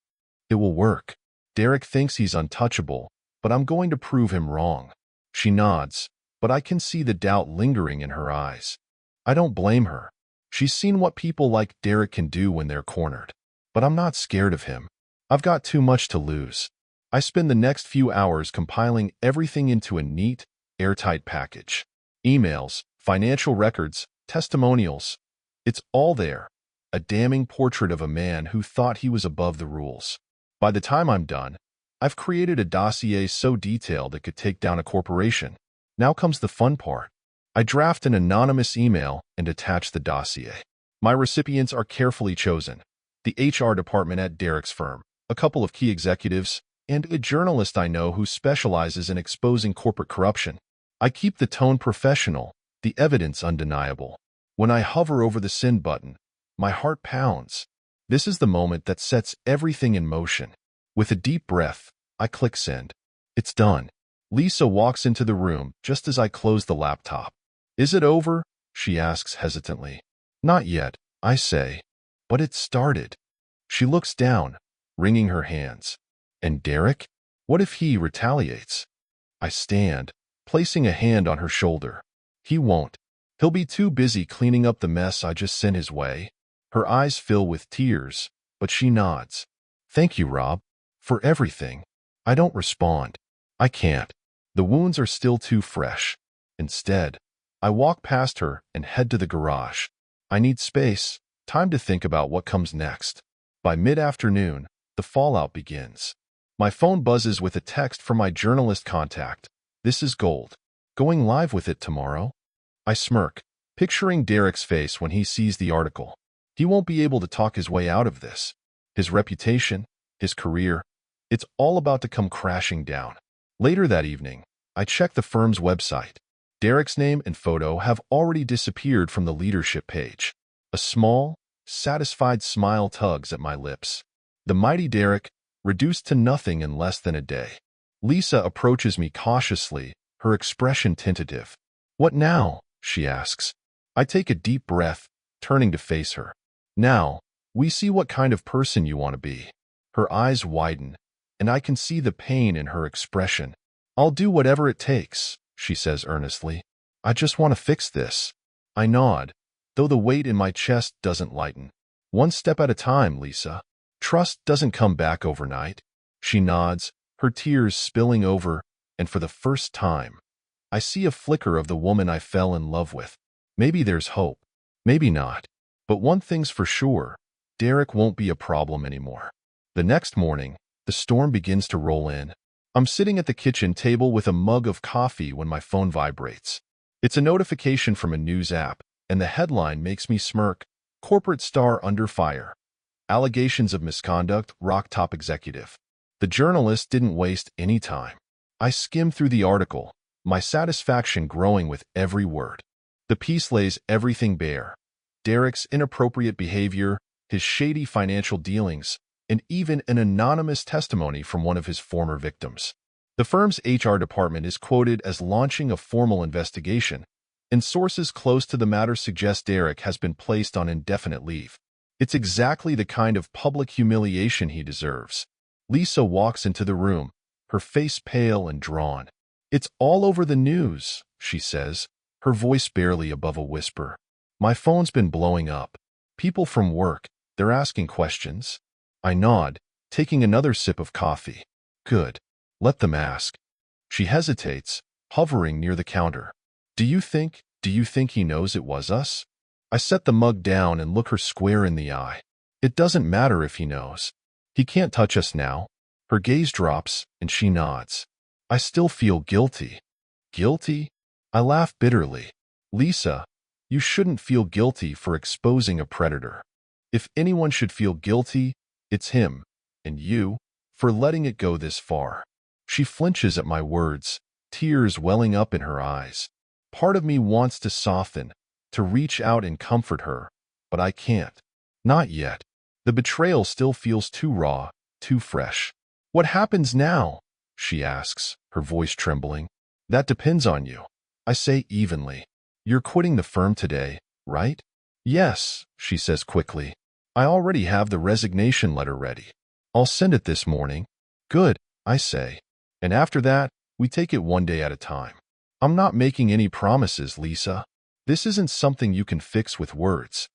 Speaker 1: It will work. Derek thinks he's untouchable, but I'm going to prove him wrong. She nods, but I can see the doubt lingering in her eyes. I don't blame her. She's seen what people like Derek can do when they're cornered. But I'm not scared of him. I've got too much to lose. I spend the next few hours compiling everything into a neat, airtight package. Emails, financial records, testimonials. It's all there. A damning portrait of a man who thought he was above the rules. By the time I'm done, I've created a dossier so detailed it could take down a corporation. Now comes the fun part. I draft an anonymous email and attach the dossier. My recipients are carefully chosen. The HR department at Derek's firm, a couple of key executives, and a journalist I know who specializes in exposing corporate corruption. I keep the tone professional, the evidence undeniable. When I hover over the send button, my heart pounds. This is the moment that sets everything in motion. With a deep breath, I click send. It's done. Lisa walks into the room just as I close the laptop. Is it over? She asks hesitantly. Not yet, I say. But it started. She looks down, wringing her hands. And Derek? What if he retaliates? I stand, placing a hand on her shoulder. He won't. He'll be too busy cleaning up the mess I just sent his way. Her eyes fill with tears, but she nods. Thank you, Rob, for everything. I don't respond. I can't. The wounds are still too fresh. Instead, I walk past her and head to the garage. I need space, time to think about what comes next. By mid-afternoon, the fallout begins. My phone buzzes with a text from my journalist contact. This is gold. Going live with it tomorrow? I smirk, picturing Derek's face when he sees the article. He won't be able to talk his way out of this. His reputation, his career, it's all about to come crashing down. Later that evening, I check the firm's website. Derek's name and photo have already disappeared from the leadership page. A small, satisfied smile tugs at my lips. The mighty Derek, reduced to nothing in less than a day. Lisa approaches me cautiously, her expression tentative. What now? She asks. I take a deep breath, turning to face her. Now, we see what kind of person you want to be. Her eyes widen, and I can see the pain in her expression. I'll do whatever it takes, she says earnestly. I just want to fix this. I nod, though the weight in my chest doesn't lighten. One step at a time, Lisa. Trust doesn't come back overnight. She nods, her tears spilling over, and for the first time, I see a flicker of the woman I fell in love with. Maybe there's hope. Maybe not. But one thing's for sure, Derek won't be a problem anymore. The next morning, the storm begins to roll in. I'm sitting at the kitchen table with a mug of coffee when my phone vibrates. It's a notification from a news app, and the headline makes me smirk. Corporate star under fire. Allegations of misconduct rock top executive. The journalist didn't waste any time. I skim through the article, my satisfaction growing with every word. The piece lays everything bare. Derek's inappropriate behavior, his shady financial dealings, and even an anonymous testimony from one of his former victims. The firm's HR department is quoted as launching a formal investigation, and sources close to the matter suggest Derek has been placed on indefinite leave. It's exactly the kind of public humiliation he deserves. Lisa walks into the room, her face pale and drawn. It's all over the news, she says, her voice barely above a whisper. My phone's been blowing up. People from work, they're asking questions. I nod, taking another sip of coffee. Good. Let them ask. She hesitates, hovering near the counter. Do you think he knows it was us? I set the mug down and look her square in the eye. It doesn't matter if he knows. He can't touch us now. Her gaze drops, and she nods. I still feel guilty. Guilty? I laugh bitterly. Lisa, you shouldn't feel guilty for exposing a predator. If anyone should feel guilty, it's him, and you, for letting it go this far. She flinches at my words, tears welling up in her eyes. Part of me wants to soften, to reach out and comfort her, but I can't. Not yet. The betrayal still feels too raw, too fresh. What happens now? She asks, her voice trembling. That depends on you. I say evenly. You're quitting the firm today, right? Yes, she says quickly. I already have the resignation letter ready. I'll send it this morning. Good, I say. And after that, we take it one day at a time. I'm not making any promises, Lisa. This isn't something you can fix with words.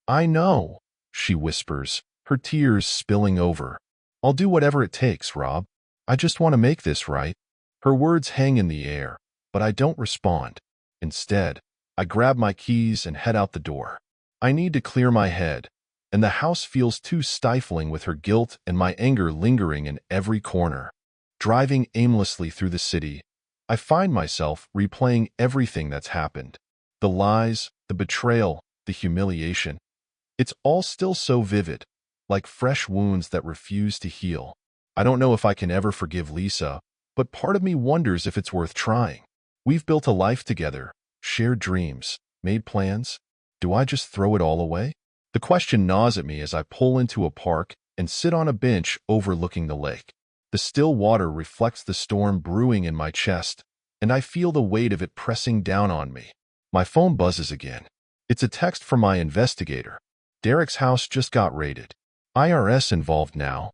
Speaker 1: I know, she whispers, her tears spilling over. I'll do whatever it takes, Rob. I just want to make this right. Her words hang in the air, but I don't respond. Instead, I grab my keys and head out the door. I need to clear my head, and the house feels too stifling with her guilt and my anger lingering in every corner. Driving aimlessly through the city, I find myself replaying everything that's happened. The lies, the betrayal, the humiliation. It's all still so vivid, like fresh wounds that refuse to heal. I don't know if I can ever forgive Lisa, but part of me wonders if it's worth trying. We've built a life together, shared dreams, made plans. Do I just throw it all away? The question gnaws at me as I pull into a park and sit on a bench overlooking the lake. The still water reflects the storm brewing in my chest, and I feel the weight of it pressing down on me. My phone buzzes again. It's a text from my investigator. Derek's house just got raided. IRS involved now.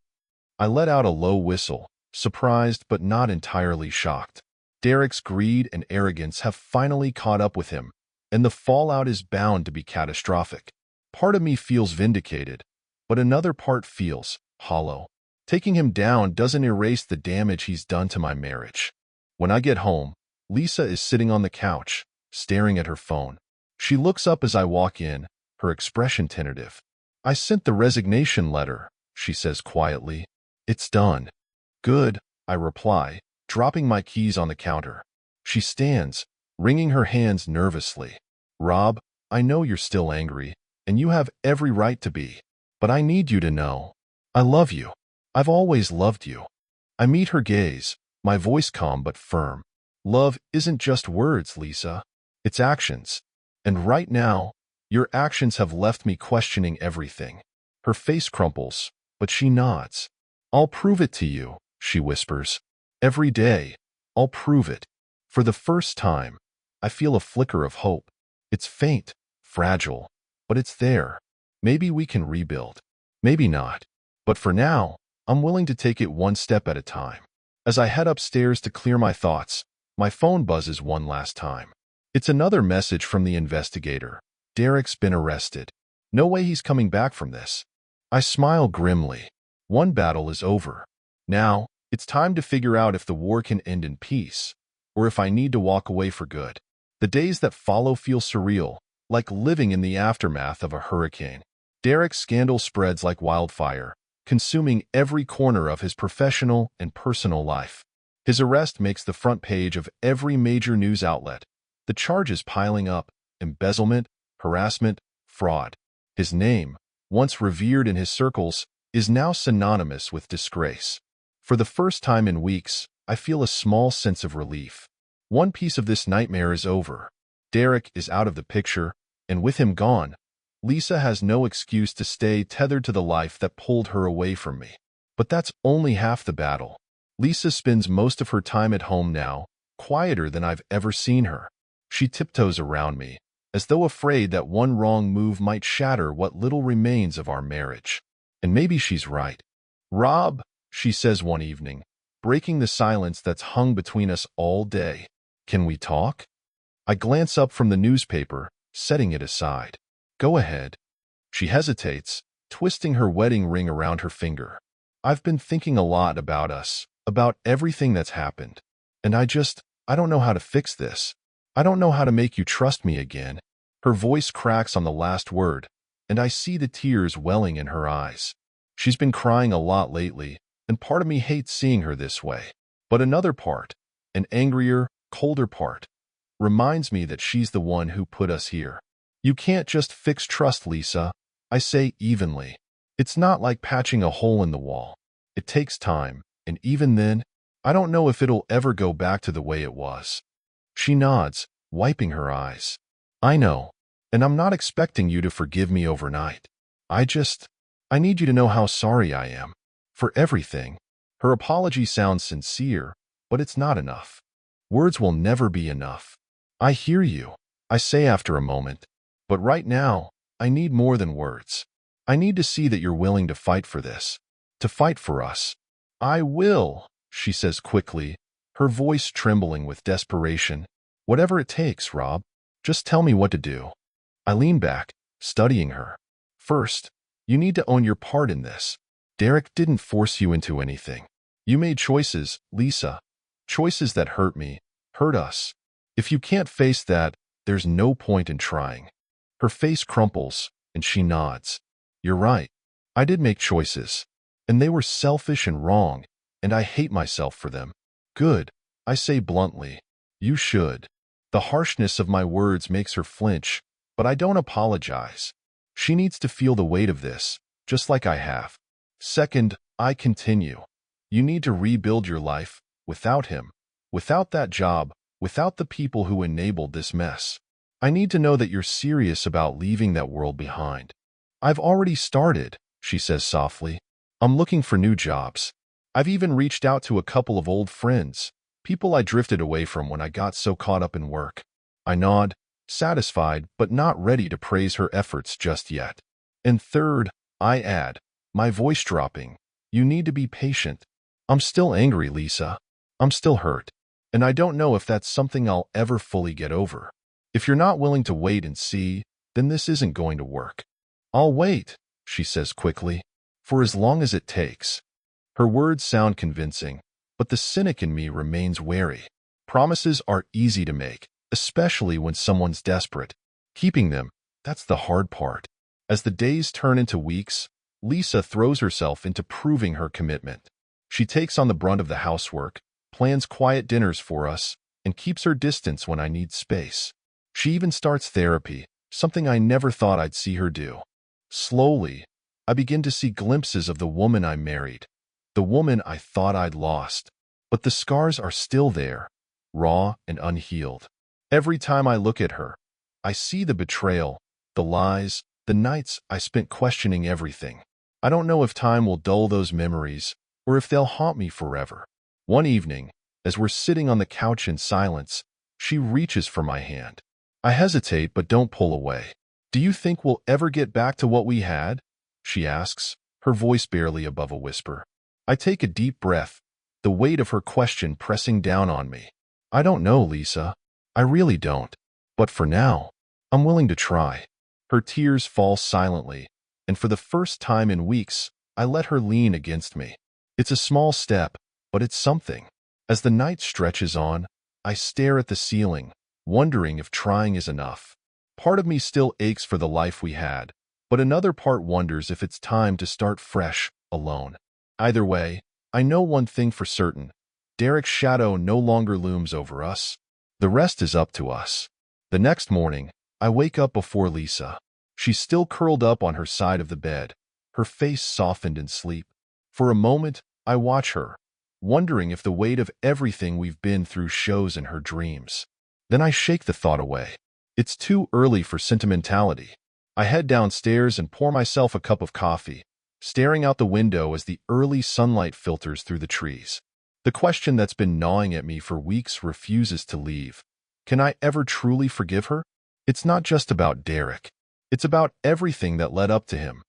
Speaker 1: I let out a low whistle, surprised but not entirely shocked. Derek's greed and arrogance have finally caught up with him, and the fallout is bound to be catastrophic. Part of me feels vindicated, but another part feels hollow. Taking him down doesn't erase the damage he's done to my marriage. When I get home, Lisa is sitting on the couch, staring at her phone. She looks up as I walk in, her expression tentative. I sent the resignation letter, she says quietly. It's done. Good, I reply, dropping my keys on the counter. She stands, wringing her hands nervously. Rob, I know you're still angry, and you have every right to be, but I need you to know. I love you. I've always loved you. I meet her gaze, my voice calm but firm. Love isn't just words, Lisa. It's actions. And right now, your actions have left me questioning everything. Her face crumples, but she nods. I'll prove it to you, she whispers. Every day, I'll prove it. For the first time, I feel a flicker of hope. It's faint, fragile, but it's there. Maybe we can rebuild. Maybe not. But for now, I'm willing to take it one step at a time. As I head upstairs to clear my thoughts, my phone buzzes one last time. It's another message from the investigator. Derek's been arrested. No way he's coming back from this. I smile grimly. One battle is over. Now, it's time to figure out if the war can end in peace, or if I need to walk away for good. The days that follow feel surreal, like living in the aftermath of a hurricane. Derek's scandal spreads like wildfire, consuming every corner of his professional and personal life. His arrest makes the front page of every major news outlet. The charges piling up: embezzlement, harassment, fraud. His name, once revered in his circles, is now synonymous with disgrace. For the first time in weeks, I feel a small sense of relief. One piece of this nightmare is over. Derek is out of the picture, and with him gone, Lisa has no excuse to stay tethered to the life that pulled her away from me. But that's only half the battle. Lisa spends most of her time at home now, quieter than I've ever seen her. She tiptoes around me, as though afraid that one wrong move might shatter what little remains of our marriage. And maybe she's right. Rob, she says one evening, breaking the silence that's hung between us all day. Can we talk? I glance up from the newspaper, setting it aside. Go ahead. She hesitates, twisting her wedding ring around her finger. I've been thinking a lot about us, about everything that's happened. And I don't know how to fix this. I don't know how to make you trust me again. Her voice cracks on the last word, and I see the tears welling in her eyes. She's been crying a lot lately, and part of me hates seeing her this way. But another part, an angrier, colder part, reminds me that she's the one who put us here. You can't just fix trust, Lisa, I say evenly. It's not like patching a hole in the wall. It takes time, and even then, I don't know if it'll ever go back to the way it was. She nods, wiping her eyes. I know, and I'm not expecting you to forgive me overnight. I need you to know how sorry I am. For everything. Her apology sounds sincere, but it's not enough. Words will never be enough. I hear you, I say after a moment. But right now, I need more than words. I need to see that you're willing to fight for this. To fight for us. I will, she says quickly, her voice trembling with desperation. Whatever it takes, Rob. Just tell me what to do. I lean back, studying her. First, you need to own your part in this. Derek didn't force you into anything. You made choices, Lisa. Choices that hurt me, hurt us. If you can't face that, there's no point in trying. Her face crumples, and she nods. You're right. I did make choices. And they were selfish and wrong, and I hate myself for them. Good, I say bluntly. You should. The harshness of my words makes her flinch, but I don't apologize. She needs to feel the weight of this, just like I have. Second, I continue. You need to rebuild your life, without him, without that job, without the people who enabled this mess. I need to know that you're serious about leaving that world behind. I've already started, she says softly. I'm looking for new jobs. I've even reached out to a couple of old friends, people I drifted away from when I got so caught up in work. I nod, satisfied but not ready to praise her efforts just yet. And third, I add, my voice dropping, you need to be patient. I'm still angry, Lisa. I'm still hurt. And I don't know if that's something I'll ever fully get over. If you're not willing to wait and see, then this isn't going to work. I'll wait, she says quickly, for as long as it takes. Her words sound convincing, but the cynic in me remains wary. Promises are easy to make, especially when someone's desperate. Keeping them, that's the hard part. As the days turn into weeks, Lisa throws herself into proving her commitment. She takes on the brunt of the housework, plans quiet dinners for us, and keeps her distance when I need space. She even starts therapy, something I never thought I'd see her do. Slowly, I begin to see glimpses of the woman I married, the woman I thought I'd lost. But the scars are still there, raw and unhealed. Every time I look at her, I see the betrayal, the lies, the nights I spent questioning everything. I don't know if time will dull those memories or if they'll haunt me forever. One evening, as we're sitting on the couch in silence, she reaches for my hand. I hesitate but don't pull away. Do you think we'll ever get back to what we had? She asks, her voice barely above a whisper. I take a deep breath, the weight of her question pressing down on me. I don't know, Lisa. I really don't. But for now, I'm willing to try. Her tears fall silently, and for the first time in weeks, I let her lean against me. It's a small step, but it's something. As the night stretches on, I stare at the ceiling, wondering if trying is enough. Part of me still aches for the life we had, but another part wonders if it's time to start fresh, alone. Either way, I know one thing for certain. Derek's shadow no longer looms over us. The rest is up to us. The next morning, I wake up before Lisa. She's still curled up on her side of the bed, her face softened in sleep. For a moment, I watch her, wondering if the weight of everything we've been through shows in her dreams. Then I shake the thought away. It's too early for sentimentality. I head downstairs and pour myself a cup of coffee, staring out the window as the early sunlight filters through the trees. The question that's been gnawing at me for weeks refuses to leave. Can I ever truly forgive her? It's not just about Derek. It's about everything that led up to him.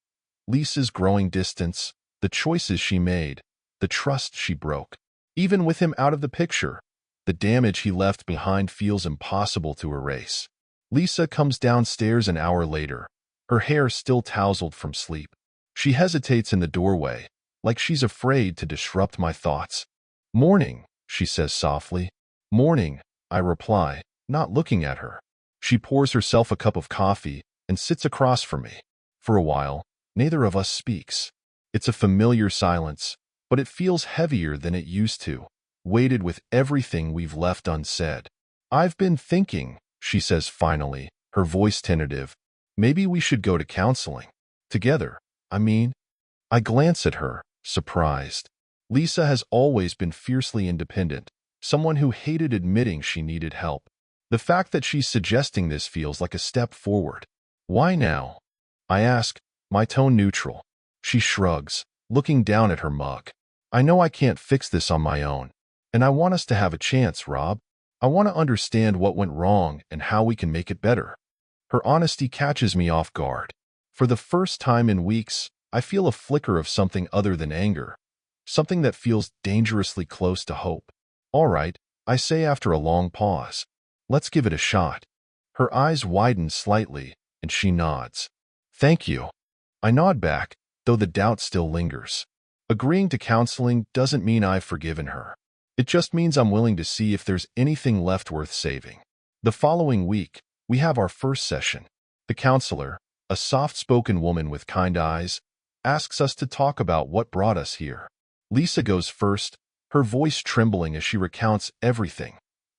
Speaker 1: Lisa's growing distance, the choices she made, the trust she broke. Even with him out of the picture, the damage he left behind feels impossible to erase. Lisa comes downstairs an hour later, her hair still tousled from sleep. She hesitates in the doorway, like she's afraid to disrupt my thoughts. "Morning," she says softly. "Morning," I reply, not looking at her. She pours herself a cup of coffee and sits across from me. For a while, neither of us speaks. It's a familiar silence, but it feels heavier than it used to, weighted with everything we've left unsaid. "I've been thinking," she says finally, her voice tentative. "Maybe we should go to counseling. Together, I mean." I glance at her, surprised. Lisa has always been fiercely independent, someone who hated admitting she needed help. The fact that she's suggesting this feels like a step forward. "Why now?" I ask, my tone neutral. She shrugs, looking down at her mug. I know I can't fix this on my own, and I want us to have a chance, Rob. I want to understand what went wrong and how we can make it better. Her honesty catches me off guard. For the first time in weeks, I feel a flicker of something other than anger, something that feels dangerously close to hope. All right, I say after a long pause. Let's give it a shot. Her eyes widen slightly, and she nods. Thank you. I nod back, though the doubt still lingers. Agreeing to counseling doesn't mean I've forgiven her. It just means I'm willing to see if there's anything left worth saving. The following week, we have our first session. The counselor, a soft-spoken woman with kind eyes, asks us to talk about what brought us here. Lisa goes first, her voice trembling as she recounts everything.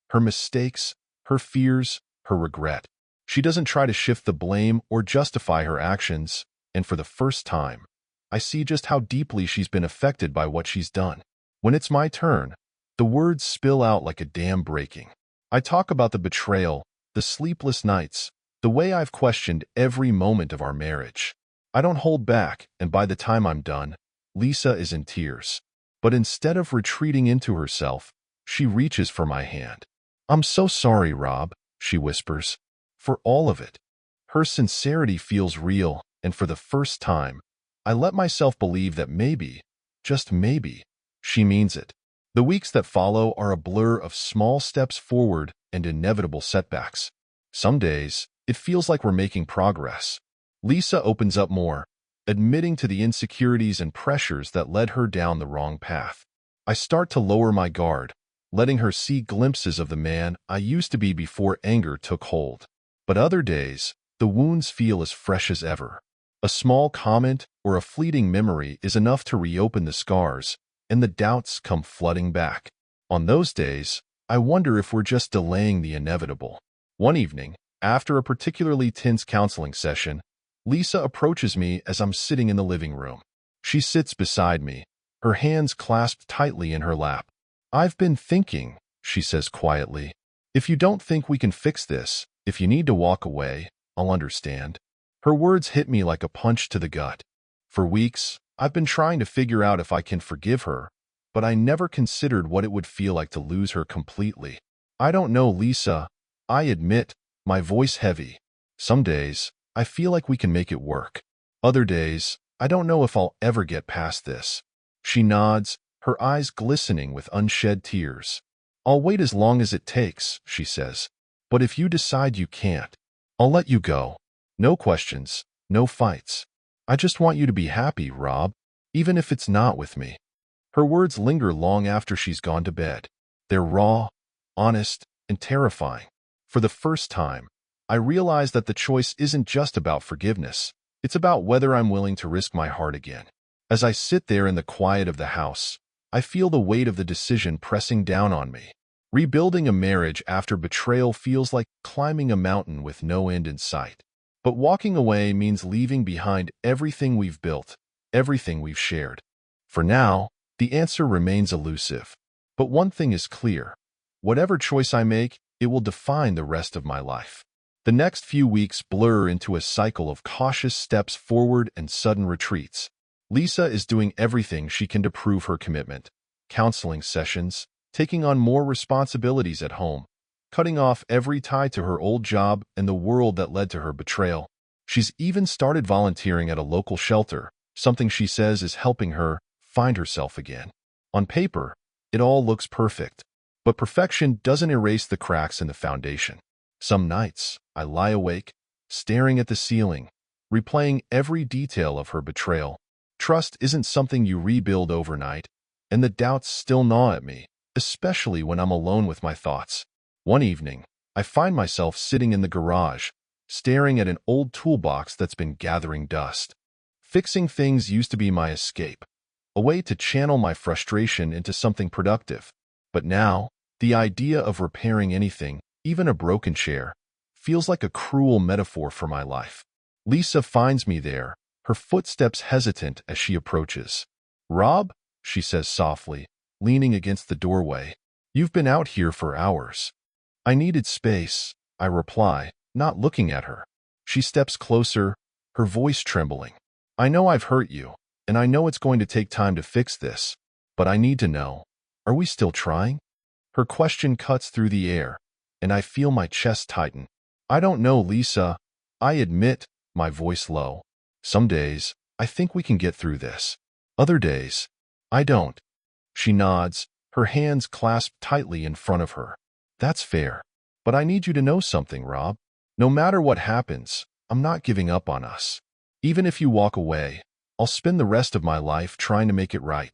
Speaker 1: Her mistakes, her fears, her regret. She doesn't try to shift the blame or justify her actions, and for the first time, I see just how deeply she's been affected by what she's done. When it's my turn, the words spill out like a dam breaking. I talk about the betrayal, the sleepless nights, the way I've questioned every moment of our marriage. I don't hold back, and by the time I'm done, Lisa is in tears. But instead of retreating into herself, she reaches for my hand. I'm so sorry, Rob, she whispers, for all of it. Her sincerity feels real, and for the first time, I let myself believe that maybe, just maybe, she means it. The weeks that follow are a blur of small steps forward and inevitable setbacks. Some days, it feels like we're making progress. Lisa opens up more, admitting to the insecurities and pressures that led her down the wrong path. I start to lower my guard, letting her see glimpses of the man I used to be before anger took hold. But other days, the wounds feel as fresh as ever. A small comment or a fleeting memory is enough to reopen the scars, and the doubts come flooding back. On those days, I wonder if we're just delaying the inevitable. One evening, after a particularly tense counseling session, Lisa approaches me as I'm sitting in the living room. She sits beside me, her hands clasped tightly in her lap. I've been thinking, she says quietly. If you don't think we can fix this, if you need to walk away, I'll understand. Her words hit me like a punch to the gut. For weeks, I've been trying to figure out if I can forgive her, but I never considered what it would feel like to lose her completely. I don't know, Lisa, I admit, my voice heavy. Some days, I feel like we can make it work. Other days, I don't know if I'll ever get past this. She nods, her eyes glistening with unshed tears. I'll wait as long as it takes, she says. But if you decide you can't, I'll let you go. No questions, no fights. I just want you to be happy, Rob, even if it's not with me. Her words linger long after she's gone to bed. They're raw, honest, and terrifying. For the first time, I realize that the choice isn't just about forgiveness. It's about whether I'm willing to risk my heart again. As I sit there in the quiet of the house, I feel the weight of the decision pressing down on me. Rebuilding a marriage after betrayal feels like climbing a mountain with no end in sight. But walking away means leaving behind everything we've built, everything we've shared. For now, the answer remains elusive. But one thing is clear. Whatever choice I make, it will define the rest of my life. The next few weeks blur into a cycle of cautious steps forward and sudden retreats. Lisa is doing everything she can to prove her commitment. Counseling sessions, taking on more responsibilities at home, cutting off every tie to her old job and the world that led to her betrayal. She's even started volunteering at a local shelter, something she says is helping her find herself again. On paper, it all looks perfect, but perfection doesn't erase the cracks in the foundation. Some nights, I lie awake, staring at the ceiling, replaying every detail of her betrayal. Trust isn't something you rebuild overnight, and the doubts still gnaw at me, especially when I'm alone with my thoughts. One evening, I find myself sitting in the garage, staring at an old toolbox that's been gathering dust. Fixing things used to be my escape, a way to channel my frustration into something productive. But now, the idea of repairing anything, even a broken chair, feels like a cruel metaphor for my life. Lisa finds me there, her footsteps hesitant as she approaches. "Rob," she says softly, leaning against the doorway, "you've been out here for hours." "I needed space," I reply, not looking at her. She steps closer, her voice trembling. "I know I've hurt you, and I know it's going to take time to fix this, but I need to know, are we still trying? Her question cuts through the air, and I feel my chest tighten. I don't know, Lisa. I admit, my voice low. Some days, I think we can get through this. Other days, I don't. She nods, her hands clasped tightly in front of her. That's fair. But I need you to know something, Rob. No matter what happens, I'm not giving up on us. Even if you walk away, I'll spend the rest of my life trying to make it right.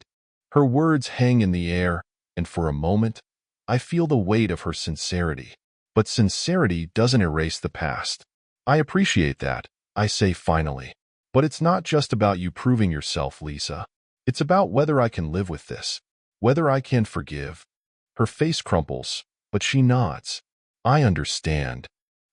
Speaker 1: Her words hang in the air, and for a moment, I feel the weight of her sincerity. But sincerity doesn't erase the past. I appreciate that, I say finally. But it's not just about you proving yourself, Lisa. It's about whether I can live with this, whether I can forgive. Her face crumples, but she nods. I understand.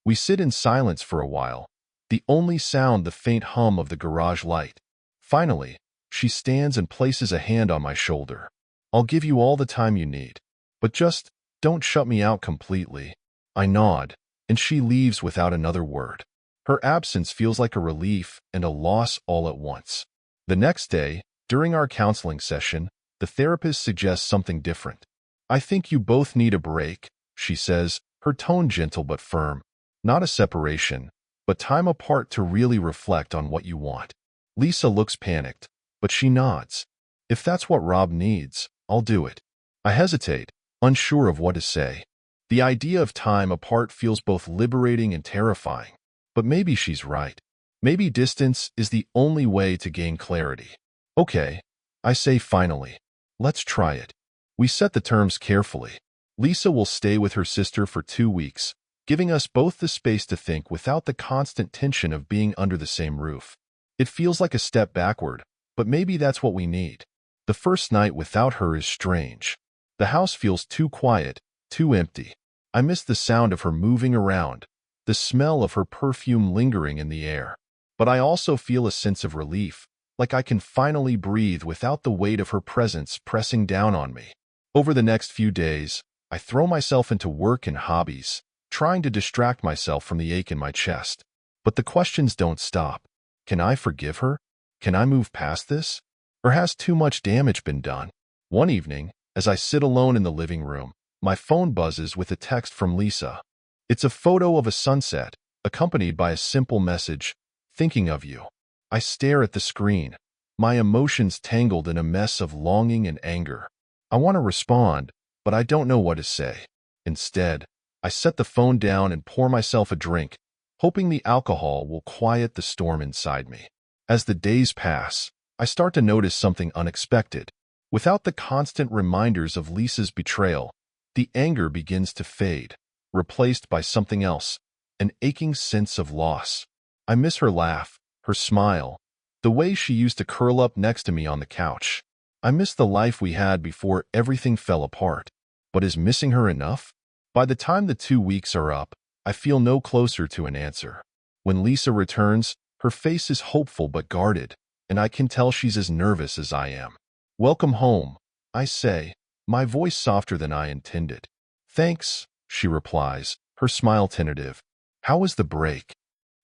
Speaker 1: We sit in silence for a while, the only sound the faint hum of the garage light. Finally, she stands and places a hand on my shoulder. I'll give you all the time you need, but just don't shut me out completely. I nod, and she leaves without another word. Her absence feels like a relief and a loss all at once. The next day, during our counseling session, the therapist suggests something different. I think you both need a break, she says, her tone gentle but firm. Not a separation, but time apart to really reflect on what you want. Lisa looks panicked, but she nods. If that's what Rob needs, I'll do it. I hesitate, unsure of what to say. The idea of time apart feels both liberating and terrifying. But maybe she's right. Maybe distance is the only way to gain clarity. Okay, I say finally. Let's try it. We set the terms carefully. Lisa will stay with her sister for 2 weeks, giving us both the space to think without the constant tension of being under the same roof. It feels like a step backward, but maybe that's what we need. The first night without her is strange. The house feels too quiet, too empty. I miss the sound of her moving around, the smell of her perfume lingering in the air. But I also feel a sense of relief, like I can finally breathe without the weight of her presence pressing down on me. Over the next few days, I throw myself into work and hobbies, trying to distract myself from the ache in my chest. But the questions don't stop. Can I forgive her? Can I move past this? Or has too much damage been done? One evening, as I sit alone in the living room, my phone buzzes with a text from Lisa. It's a photo of a sunset, accompanied by a simple message, "Thinking of you." I stare at the screen, my emotions tangled in a mess of longing and anger. I want to respond, but I don't know what to say. Instead, I set the phone down and pour myself a drink, hoping the alcohol will quiet the storm inside me. As the days pass, I start to notice something unexpected. Without the constant reminders of Lisa's betrayal, the anger begins to fade, replaced by something else, an aching sense of loss. I miss her laugh, her smile, the way she used to curl up next to me on the couch. I miss the life we had before everything fell apart. But is missing her enough? By the time the 2 weeks are up, I feel no closer to an answer. When Lisa returns, her face is hopeful but guarded, and I can tell she's as nervous as I am. "Welcome home," I say, my voice softer than I intended. "Thanks," she replies, her smile tentative. "How was the break?"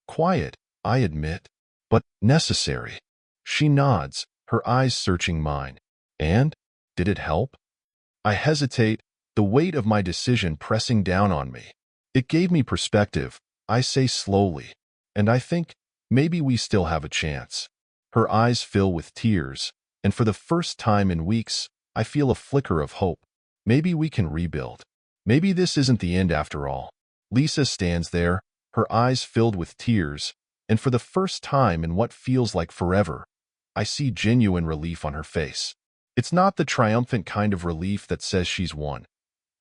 Speaker 1: "Quiet, I admit, but necessary." She nods, her eyes searching mine. "And? Did it help?" I hesitate, the weight of my decision pressing down on me. "It gave me perspective," I say slowly, "and I think maybe we still have a chance." Her eyes fill with tears, and for the first time in weeks, I feel a flicker of hope. Maybe we can rebuild. Maybe this isn't the end after all. Lisa stands there, her eyes filled with tears, and for the first time in what feels like forever, I see genuine relief on her face. It's not the triumphant kind of relief that says she's won.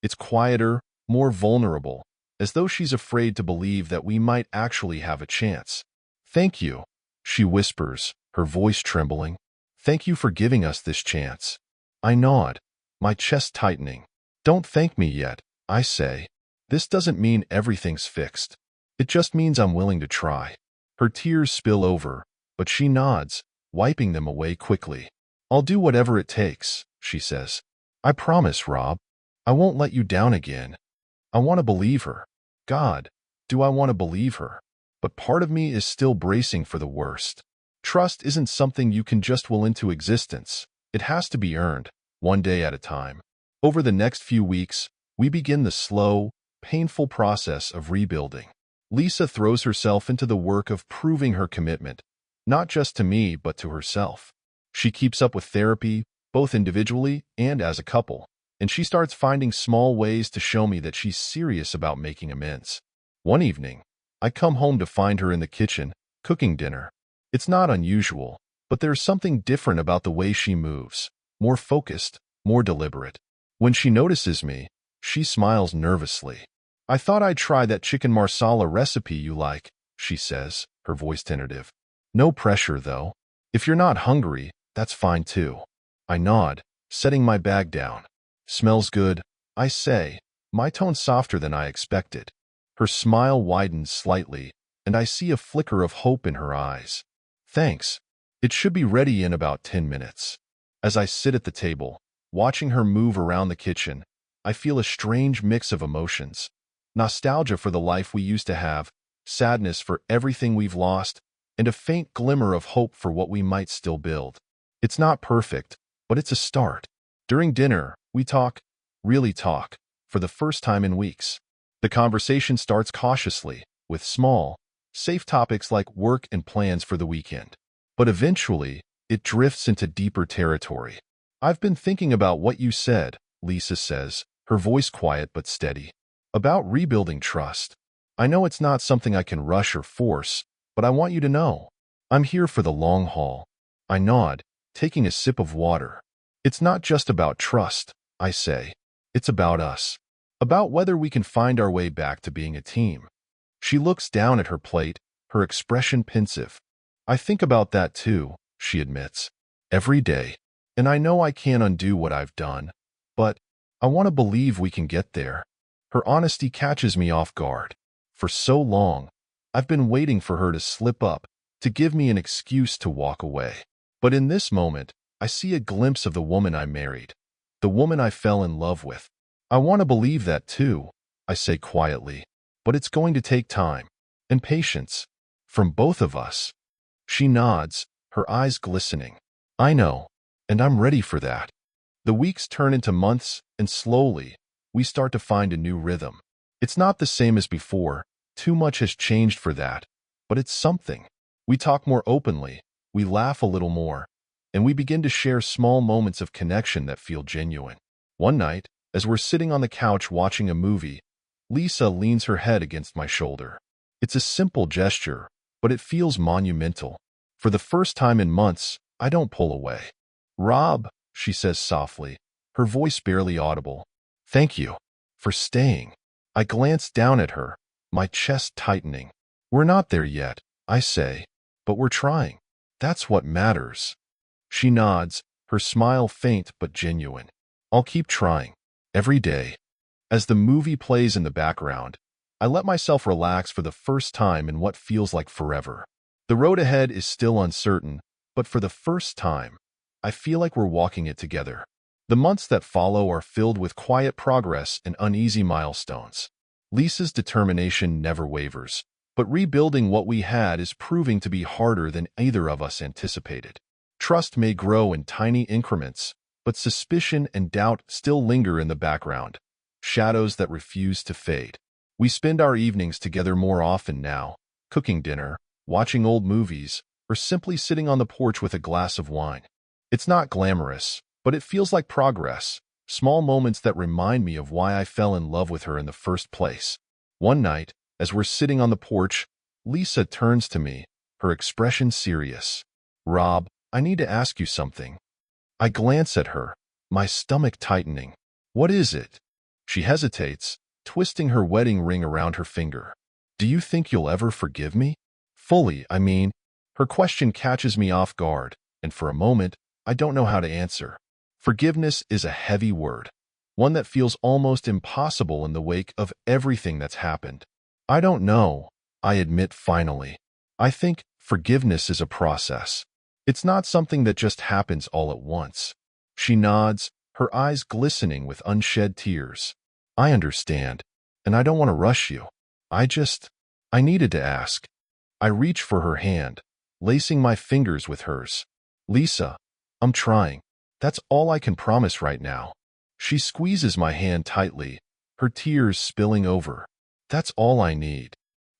Speaker 1: It's quieter, more vulnerable, as though she's afraid to believe that we might actually have a chance. "Thank you," she whispers, her voice trembling. "Thank you for giving us this chance." I nod, my chest tightening. "Don't thank me yet," I say. "This doesn't mean everything's fixed. It just means I'm willing to try." Her tears spill over, but she nods, wiping them away quickly. "I'll do whatever it takes," she says. "I promise, Rob. I won't let you down again." I want to believe her. God, do I want to believe her? But part of me is still bracing for the worst. Trust isn't something you can just will into existence. It has to be earned, one day at a time. Over the next few weeks, we begin the slow, painful process of rebuilding. Lisa throws herself into the work of proving her commitment, not just to me, but to herself. She keeps up with therapy, both individually and as a couple, and she starts finding small ways to show me that she's serious about making amends. One evening, I come home to find her in the kitchen, cooking dinner. It's not unusual, but there's something different about the way she moves, more focused, more deliberate. When she notices me, she smiles nervously. "I thought I'd try that chicken marsala recipe you like," she says, her voice tentative. "No pressure, though. If you're not hungry, that's fine too." I nod, setting my bag down. "Smells good," I say, my tone softer than I expected. Her smile widens slightly, and I see a flicker of hope in her eyes. "Thanks. It should be ready in about 10 minutes. As I sit at the table, watching her move around the kitchen, I feel a strange mix of emotions. Nostalgia for the life we used to have, sadness for everything we've lost, and a faint glimmer of hope for what we might still build. It's not perfect, but it's a start. During dinner, we talk, really talk, for the first time in weeks. The conversation starts cautiously, with small, safe topics like work and plans for the weekend. But eventually, it drifts into deeper territory. "I've been thinking about what you said," Lisa says, her voice quiet but steady. "About rebuilding trust. I know it's not something I can rush or force, but I want you to know. I'm here for the long haul." I nod, taking a sip of water. "It's not just about trust," I say. "It's about us. About whether we can find our way back to being a team." She looks down at her plate, her expression pensive. "I think about that too," she admits. "Every day. And I know I can't undo what I've done, but I want to believe we can get there." Her honesty catches me off guard. For so long, I've been waiting for her to slip up, to give me an excuse to walk away. But in this moment, I see a glimpse of the woman I married, the woman I fell in love with. "I want to believe that too," I say quietly, "but it's going to take time and patience from both of us." She nods, her eyes glistening. "I know, and I'm ready for that." The weeks turn into months, and slowly, we start to find a new rhythm. It's not the same as before, too much has changed for that, but it's something. We talk more openly, we laugh a little more, and we begin to share small moments of connection that feel genuine. One night, as we're sitting on the couch watching a movie, Lisa leans her head against my shoulder. It's a simple gesture, but it feels monumental. For the first time in months, I don't pull away. "Rob," she says softly, her voice barely audible. "Thank you for staying." I glance down at her, my chest tightening. "We're not there yet," I say, "but we're trying. That's what matters." She nods, her smile faint but genuine. "I'll keep trying. Every day." As the movie plays in the background, I let myself relax for the first time in what feels like forever. The road ahead is still uncertain, but for the first time, I feel like we're walking it together. The months that follow are filled with quiet progress and uneasy milestones. Lisa's determination never wavers, but rebuilding what we had is proving to be harder than either of us anticipated. Trust may grow in tiny increments, but suspicion and doubt still linger in the background, shadows that refuse to fade. We spend our evenings together more often now, cooking dinner, watching old movies, or simply sitting on the porch with a glass of wine. It's not glamorous, but it feels like progress, small moments that remind me of why I fell in love with her in the first place. One night, as we're sitting on the porch, Lisa turns to me, her expression serious. "Rob, I need to ask you something." I glance at her, my stomach tightening. "What is it?" She hesitates, twisting her wedding ring around her finger. "Do you think you'll ever forgive me? Fully, I mean." Her question catches me off guard, and for a moment, I don't know how to answer. Forgiveness is a heavy word, one that feels almost impossible in the wake of everything that's happened. "I don't know," I admit finally. "I think forgiveness is a process. It's not something that just happens all at once." She nods, her eyes glistening with unshed tears. "I understand, and I don't want to rush you. I needed to ask." I reach for her hand, lacing my fingers with hers. Lisa, I'm trying. That's all I can promise right now. She squeezes my hand tightly, her tears spilling over. That's all I need.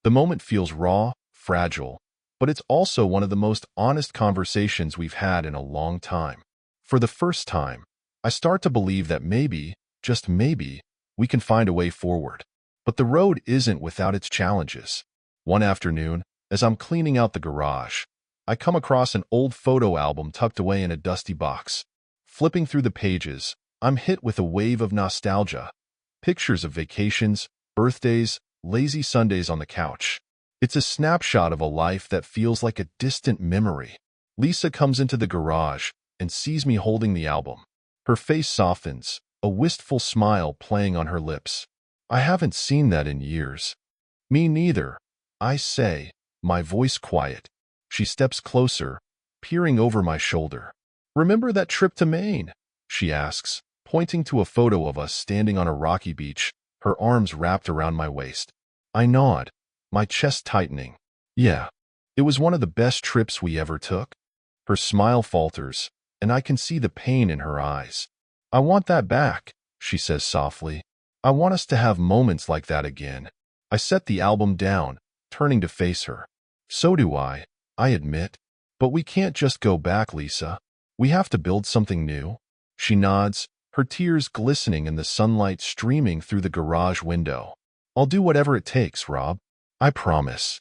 Speaker 1: The moment feels raw, fragile, but it's also one of the most honest conversations we've had in a long time. For the first time, I start to believe that maybe, just maybe, we can find a way forward. But the road isn't without its challenges. One afternoon, as I'm cleaning out the garage, I come across an old photo album tucked away in a dusty box. Flipping through the pages, I'm hit with a wave of nostalgia. Pictures of vacations, birthdays, lazy Sundays on the couch. It's a snapshot of a life that feels like a distant memory. Lisa comes into the garage and sees me holding the album. Her face softens, a wistful smile playing on her lips. I haven't seen that in years. Me neither, I say, my voice quiet. She steps closer, peering over my shoulder. Remember that trip to Maine? She asks, pointing to a photo of us standing on a rocky beach, her arms wrapped around my waist. I nod, my chest tightening. Yeah, it was one of the best trips we ever took. Her smile falters, and I can see the pain in her eyes. I want that back, she says softly. I want us to have moments like that again. I set the album down, turning to face her. So do I admit. But we can't just go back, Lisa. We have to build something new. She nods, her tears glistening in the sunlight streaming through the garage window. I'll do whatever it takes, Rob. I promise.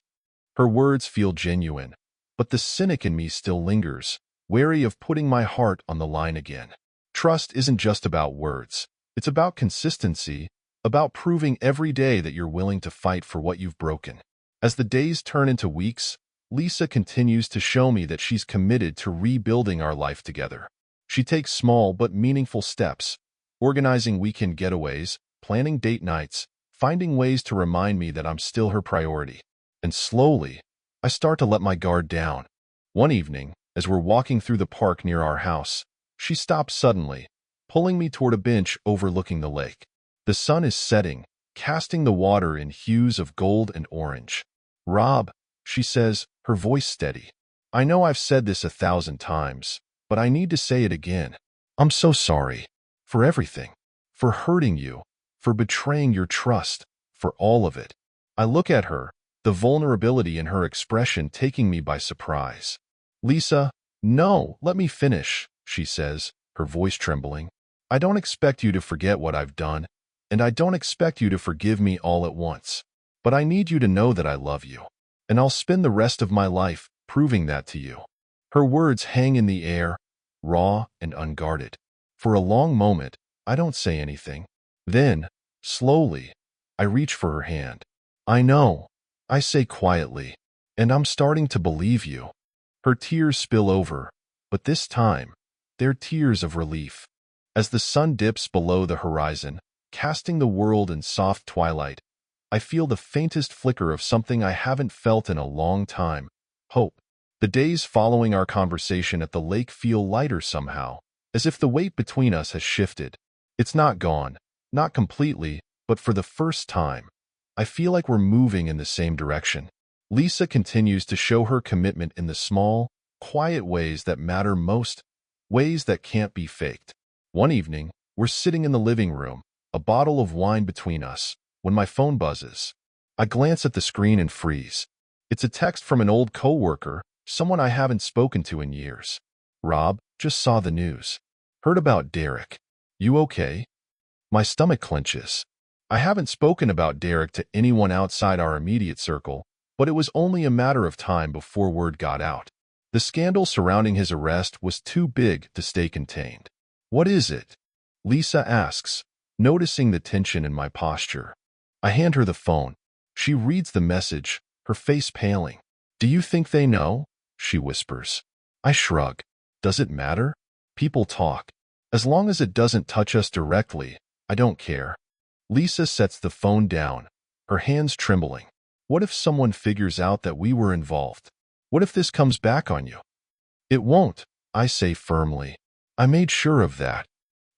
Speaker 1: Her words feel genuine, but the cynic in me still lingers, wary of putting my heart on the line again. Trust isn't just about words. It's about consistency, about proving every day that you're willing to fight for what you've broken. As the days turn into weeks, Lisa continues to show me that she's committed to rebuilding our life together. She takes small but meaningful steps, organizing weekend getaways, planning date nights, finding ways to remind me that I'm still her priority. And slowly, I start to let my guard down. One evening, as we're walking through the park near our house, she stops suddenly, pulling me toward a bench overlooking the lake. The sun is setting, casting the water in hues of gold and orange. Rob, she says, her voice steady. I know I've said this 1,000 times, but I need to say it again. I'm so sorry. For everything. For hurting you. For betraying your trust. For all of it. I look at her, the vulnerability in her expression taking me by surprise. Lisa, no, let me finish, she says, her voice trembling. I don't expect you to forget what I've done, and I don't expect you to forgive me all at once. But I need you to know that I love you. And I'll spend the rest of my life proving that to you. Her words hang in the air, raw and unguarded. For a long moment, I don't say anything. Then, slowly, I reach for her hand. I know, I say quietly, and I'm starting to believe you. Her tears spill over, but this time, they're tears of relief. As the sun dips below the horizon, casting the world in soft twilight, I feel the faintest flicker of something I haven't felt in a long time, hope. The days following our conversation at the lake feel lighter somehow, as if the weight between us has shifted. It's not gone, not completely, but for the first time, I feel like we're moving in the same direction. Lisa continues to show her commitment in the small, quiet ways that matter most, ways that can't be faked. One evening, we're sitting in the living room, a bottle of wine between us, when my phone buzzes. I glance at the screen and freeze. It's a text from an old coworker, someone I haven't spoken to in years. Rob, just saw the news. Heard about Derek. You okay? My stomach clenches. I haven't spoken about Derek to anyone outside our immediate circle, but it was only a matter of time before word got out. The scandal surrounding his arrest was too big to stay contained. What is it? Lisa asks, noticing the tension in my posture. I hand her the phone. She reads the message, her face paling. Do you think they know? She whispers. I shrug. Does it matter? People talk. As long as it doesn't touch us directly, I don't care. Lisa sets the phone down, her hands trembling. What if someone figures out that we were involved? What if this comes back on you? It won't, I say firmly. I made sure of that.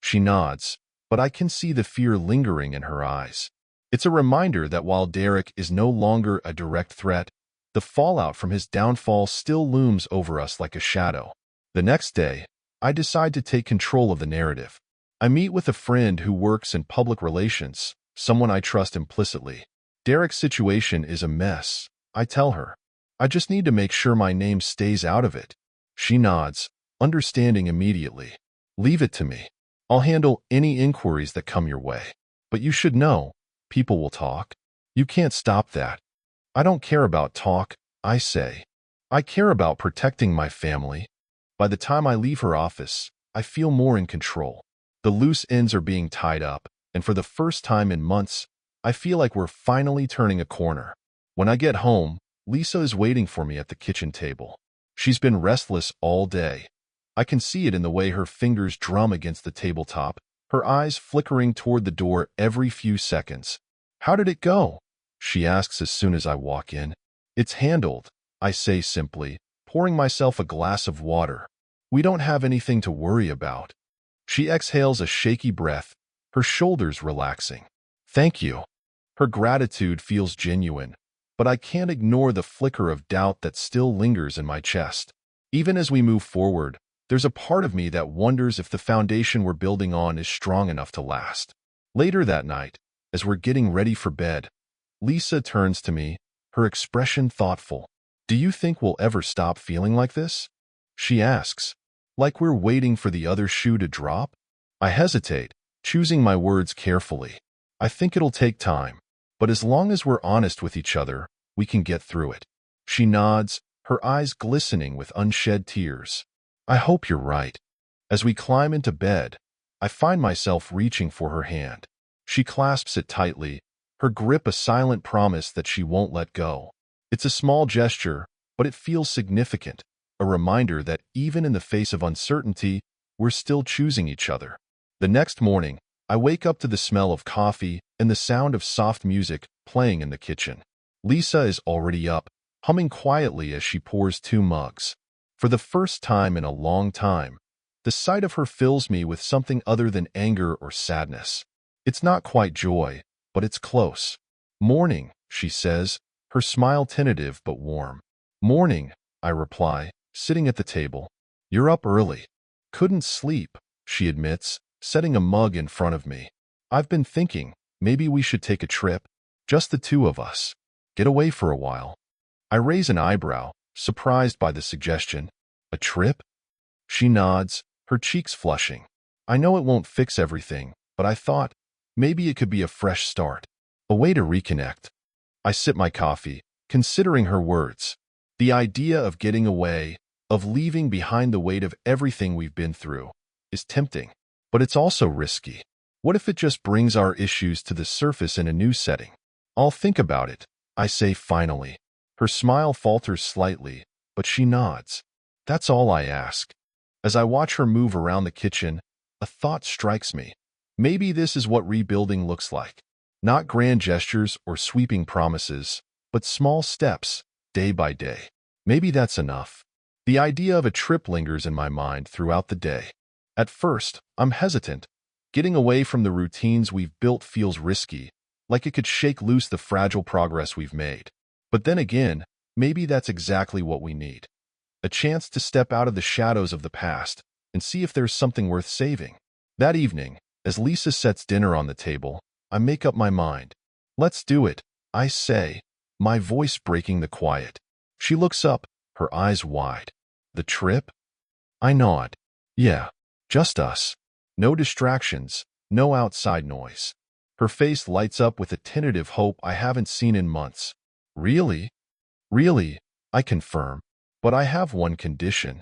Speaker 1: She nods, but I can see the fear lingering in her eyes. It's a reminder that while Derek is no longer a direct threat, The fallout from his downfall still looms over us like a shadow. The next day, I decide to take control of the narrative. I meet with a friend who works in public relations, someone I trust implicitly. Derek's situation is a mess, I tell her. I just need to make sure my name stays out of it. She nods, understanding immediately. Leave it to me. I'll handle any inquiries that come your way. But you should know, people will talk. You can't stop that. I don't care about talk, I say. I care about protecting my family. By the time I leave her office, I feel more in control. The loose ends are being tied up, and for the first time in months, I feel like we're finally turning a corner. When I get home, Lisa is waiting for me at the kitchen table. She's been restless all day. I can see it in the way her fingers drum against the tabletop, her eyes flickering toward the door every few seconds. How did it go? She asks as soon as I walk in. It's handled, I say simply, pouring myself a glass of water. We don't have anything to worry about. She exhales a shaky breath, her shoulders relaxing. Thank you. Her gratitude feels genuine, but I can't ignore the flicker of doubt that still lingers in my chest. Even as we move forward, there's a part of me that wonders if the foundation we're building on is strong enough to last. Later that night, as we're getting ready for bed, Lisa turns to me, her expression thoughtful. Do you think we'll ever stop feeling like this? She asks, like we're waiting for the other shoe to drop? I hesitate, choosing my words carefully. I think it'll take time, but as long as we're honest with each other, we can get through it. She nods, her eyes glistening with unshed tears. I hope you're right. As we climb into bed, I find myself reaching for her hand. She clasps it tightly, her grip a silent promise that she won't let go. It's a small gesture, but it feels significant, a reminder that even in the face of uncertainty, we're still choosing each other. The next morning, I wake up to the smell of coffee and the sound of soft music playing in the kitchen. Lisa is already up, humming quietly as she pours 2 mugs. For the first time in a long time, the sight of her fills me with something other than anger or sadness. It's not quite joy, but it's close. Morning, she says, her smile tentative but warm. Morning, I reply, sitting at the table. You're up early. Couldn't sleep, she admits, setting a mug in front of me. I've been thinking, maybe we should take a trip, just the 2 of us. Get away for a while. I raise an eyebrow, surprised by the suggestion. A trip? She nods, her cheeks flushing. I know it won't fix everything, but I thought, maybe it could be a fresh start. A way to reconnect. I sip my coffee, considering her words. The idea of getting away, of leaving behind the weight of everything we've been through, is tempting. But it's also risky. What if it just brings our issues to the surface in a new setting? I'll think about it, I say finally. Her smile falters slightly, but she nods. That's all I ask. As I watch her move around the kitchen, a thought strikes me. Maybe this is what rebuilding looks like. Not grand gestures or sweeping promises, but small steps, day by day. Maybe that's enough. The idea of a trip lingers in my mind throughout the day. At first, I'm hesitant. Getting away from the routines we've built feels risky, like it could shake loose the fragile progress we've made. But then again, maybe that's exactly what we need. A chance to step out of the shadows of the past and see if there's something worth saving. That evening, as Lisa sets dinner on the table, I make up my mind. Let's do it, I say, my voice breaking the quiet. She looks up, her eyes wide. The trip? I nod. Yeah, just us. No distractions, no outside noise. Her face lights up with a tentative hope I haven't seen in months. Really? Really, I confirm. But I have one condition.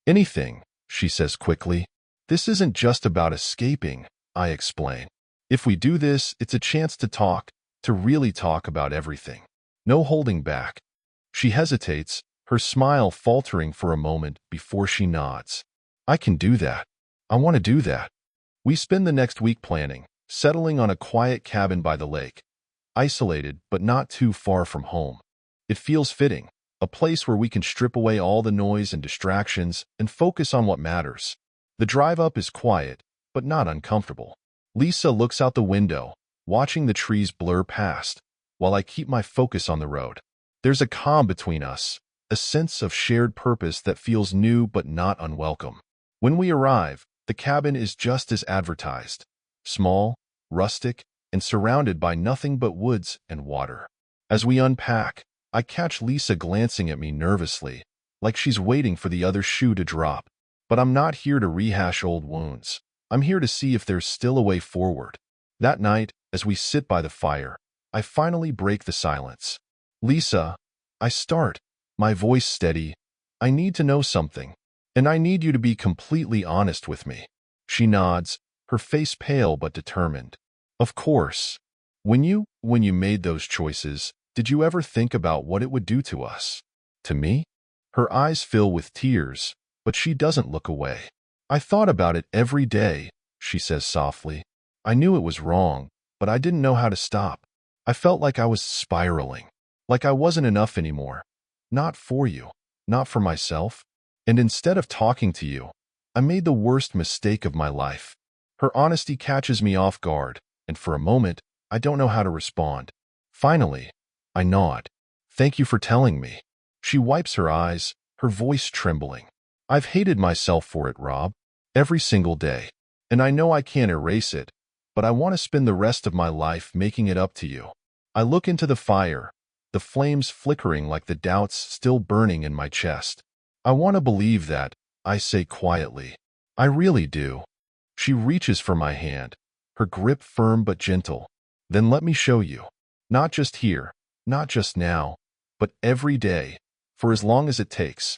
Speaker 1: Anything, she says quickly. This isn't just about escaping, I explain. If we do this, it's a chance to talk, to really talk about everything. No holding back. She hesitates, her smile faltering for a moment before she nods. I can do that. I want to do that. We spend the next week planning, settling on a quiet cabin by the lake. Isolated, but not too far from home. It feels fitting, a place where we can strip away all the noise and distractions and focus on what matters. The drive up is quiet, but not uncomfortable. Lisa looks out the window, watching the trees blur past, while I keep my focus on the road. There's a calm between us, a sense of shared purpose that feels new but not unwelcome. When we arrive, the cabin is just as advertised. Small, rustic, and surrounded by nothing but woods and water. As we unpack, I catch Lisa glancing at me nervously, like she's waiting for the other shoe to drop. But I'm not here to rehash old wounds. I'm here to see if there's still a way forward. That night, as we sit by the fire, I finally break the silence. Lisa, I start, my voice steady. I need to know something, and I need you to be completely honest with me. She nods, her face pale but determined. Of course. When you made those choices, did you ever think about what it would do to us? To me? Her eyes fill with tears, but she doesn't look away. I thought about it every day, she says softly. I knew it was wrong, but I didn't know how to stop. I felt like I was spiraling, like I wasn't enough anymore. Not for you, not for myself. And instead of talking to you, I made the worst mistake of my life. Her honesty catches me off guard, and for a moment, I don't know how to respond. Finally, I nod. Thank you for telling me. She wipes her eyes, her voice trembling. I've hated myself for it, Rob, every single day. And I know I can't erase it, but I want to spend the rest of my life making it up to you. I look into the fire, the flames flickering like the doubts still burning in my chest. I want to believe that, I say quietly. I really do. She reaches for my hand, her grip firm but gentle. Then let me show you. Not just here, not just now, but every day, for as long as it takes.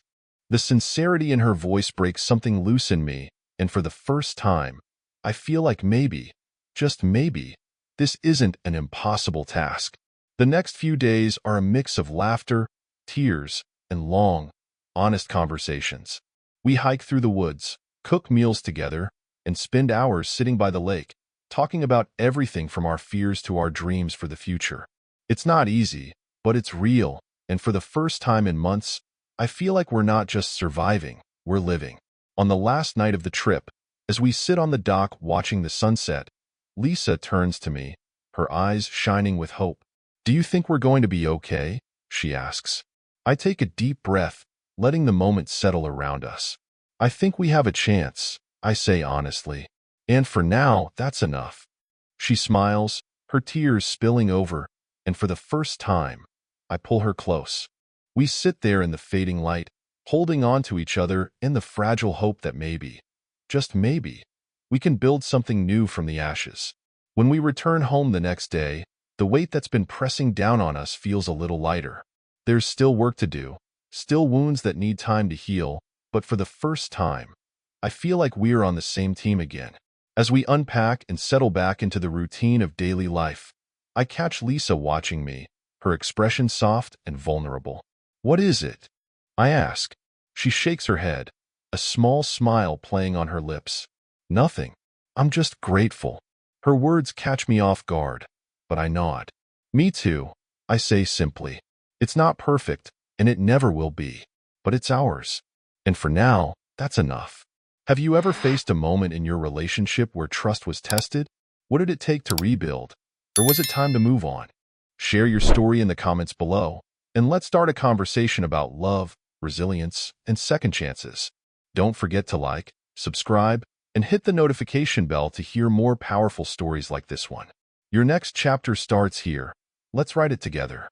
Speaker 1: The sincerity in her voice breaks something loose in me, and for the first time, I feel like maybe, just maybe, this isn't an impossible task. The next few days are a mix of laughter, tears, and long, honest conversations. We hike through the woods, cook meals together, and spend hours sitting by the lake, talking about everything from our fears to our dreams for the future. It's not easy, but it's real, and for the first time in months, I feel like we're not just surviving, we're living. On the last night of the trip, as we sit on the dock watching the sunset, Lisa turns to me, her eyes shining with hope. Do you think we're going to be okay? She asks. I take a deep breath, letting the moment settle around us. I think we have a chance, I say honestly. And for now, that's enough. She smiles, her tears spilling over, and for the first time, I pull her close. We sit there in the fading light, holding on to each other in the fragile hope that maybe, just maybe, we can build something new from the ashes. When we return home the next day, the weight that's been pressing down on us feels a little lighter. There's still work to do, still wounds that need time to heal, but for the first time, I feel like we're on the same team again. As we unpack and settle back into the routine of daily life, I catch Lisa watching me, her expression soft and vulnerable. What is it? I ask. She shakes her head, a small smile playing on her lips. Nothing. I'm just grateful. Her words catch me off guard, but I nod. Me too, I say simply. It's not perfect, and it never will be, but it's ours. And for now, that's enough. Have you ever faced a moment in your relationship where trust was tested? What did it take to rebuild? Or was it time to move on? Share your story in the comments below, and let's start a conversation about love, resilience, and second chances. Don't forget to like, subscribe, and hit the notification bell to hear more powerful stories like this one. Your next chapter starts here. Let's write it together.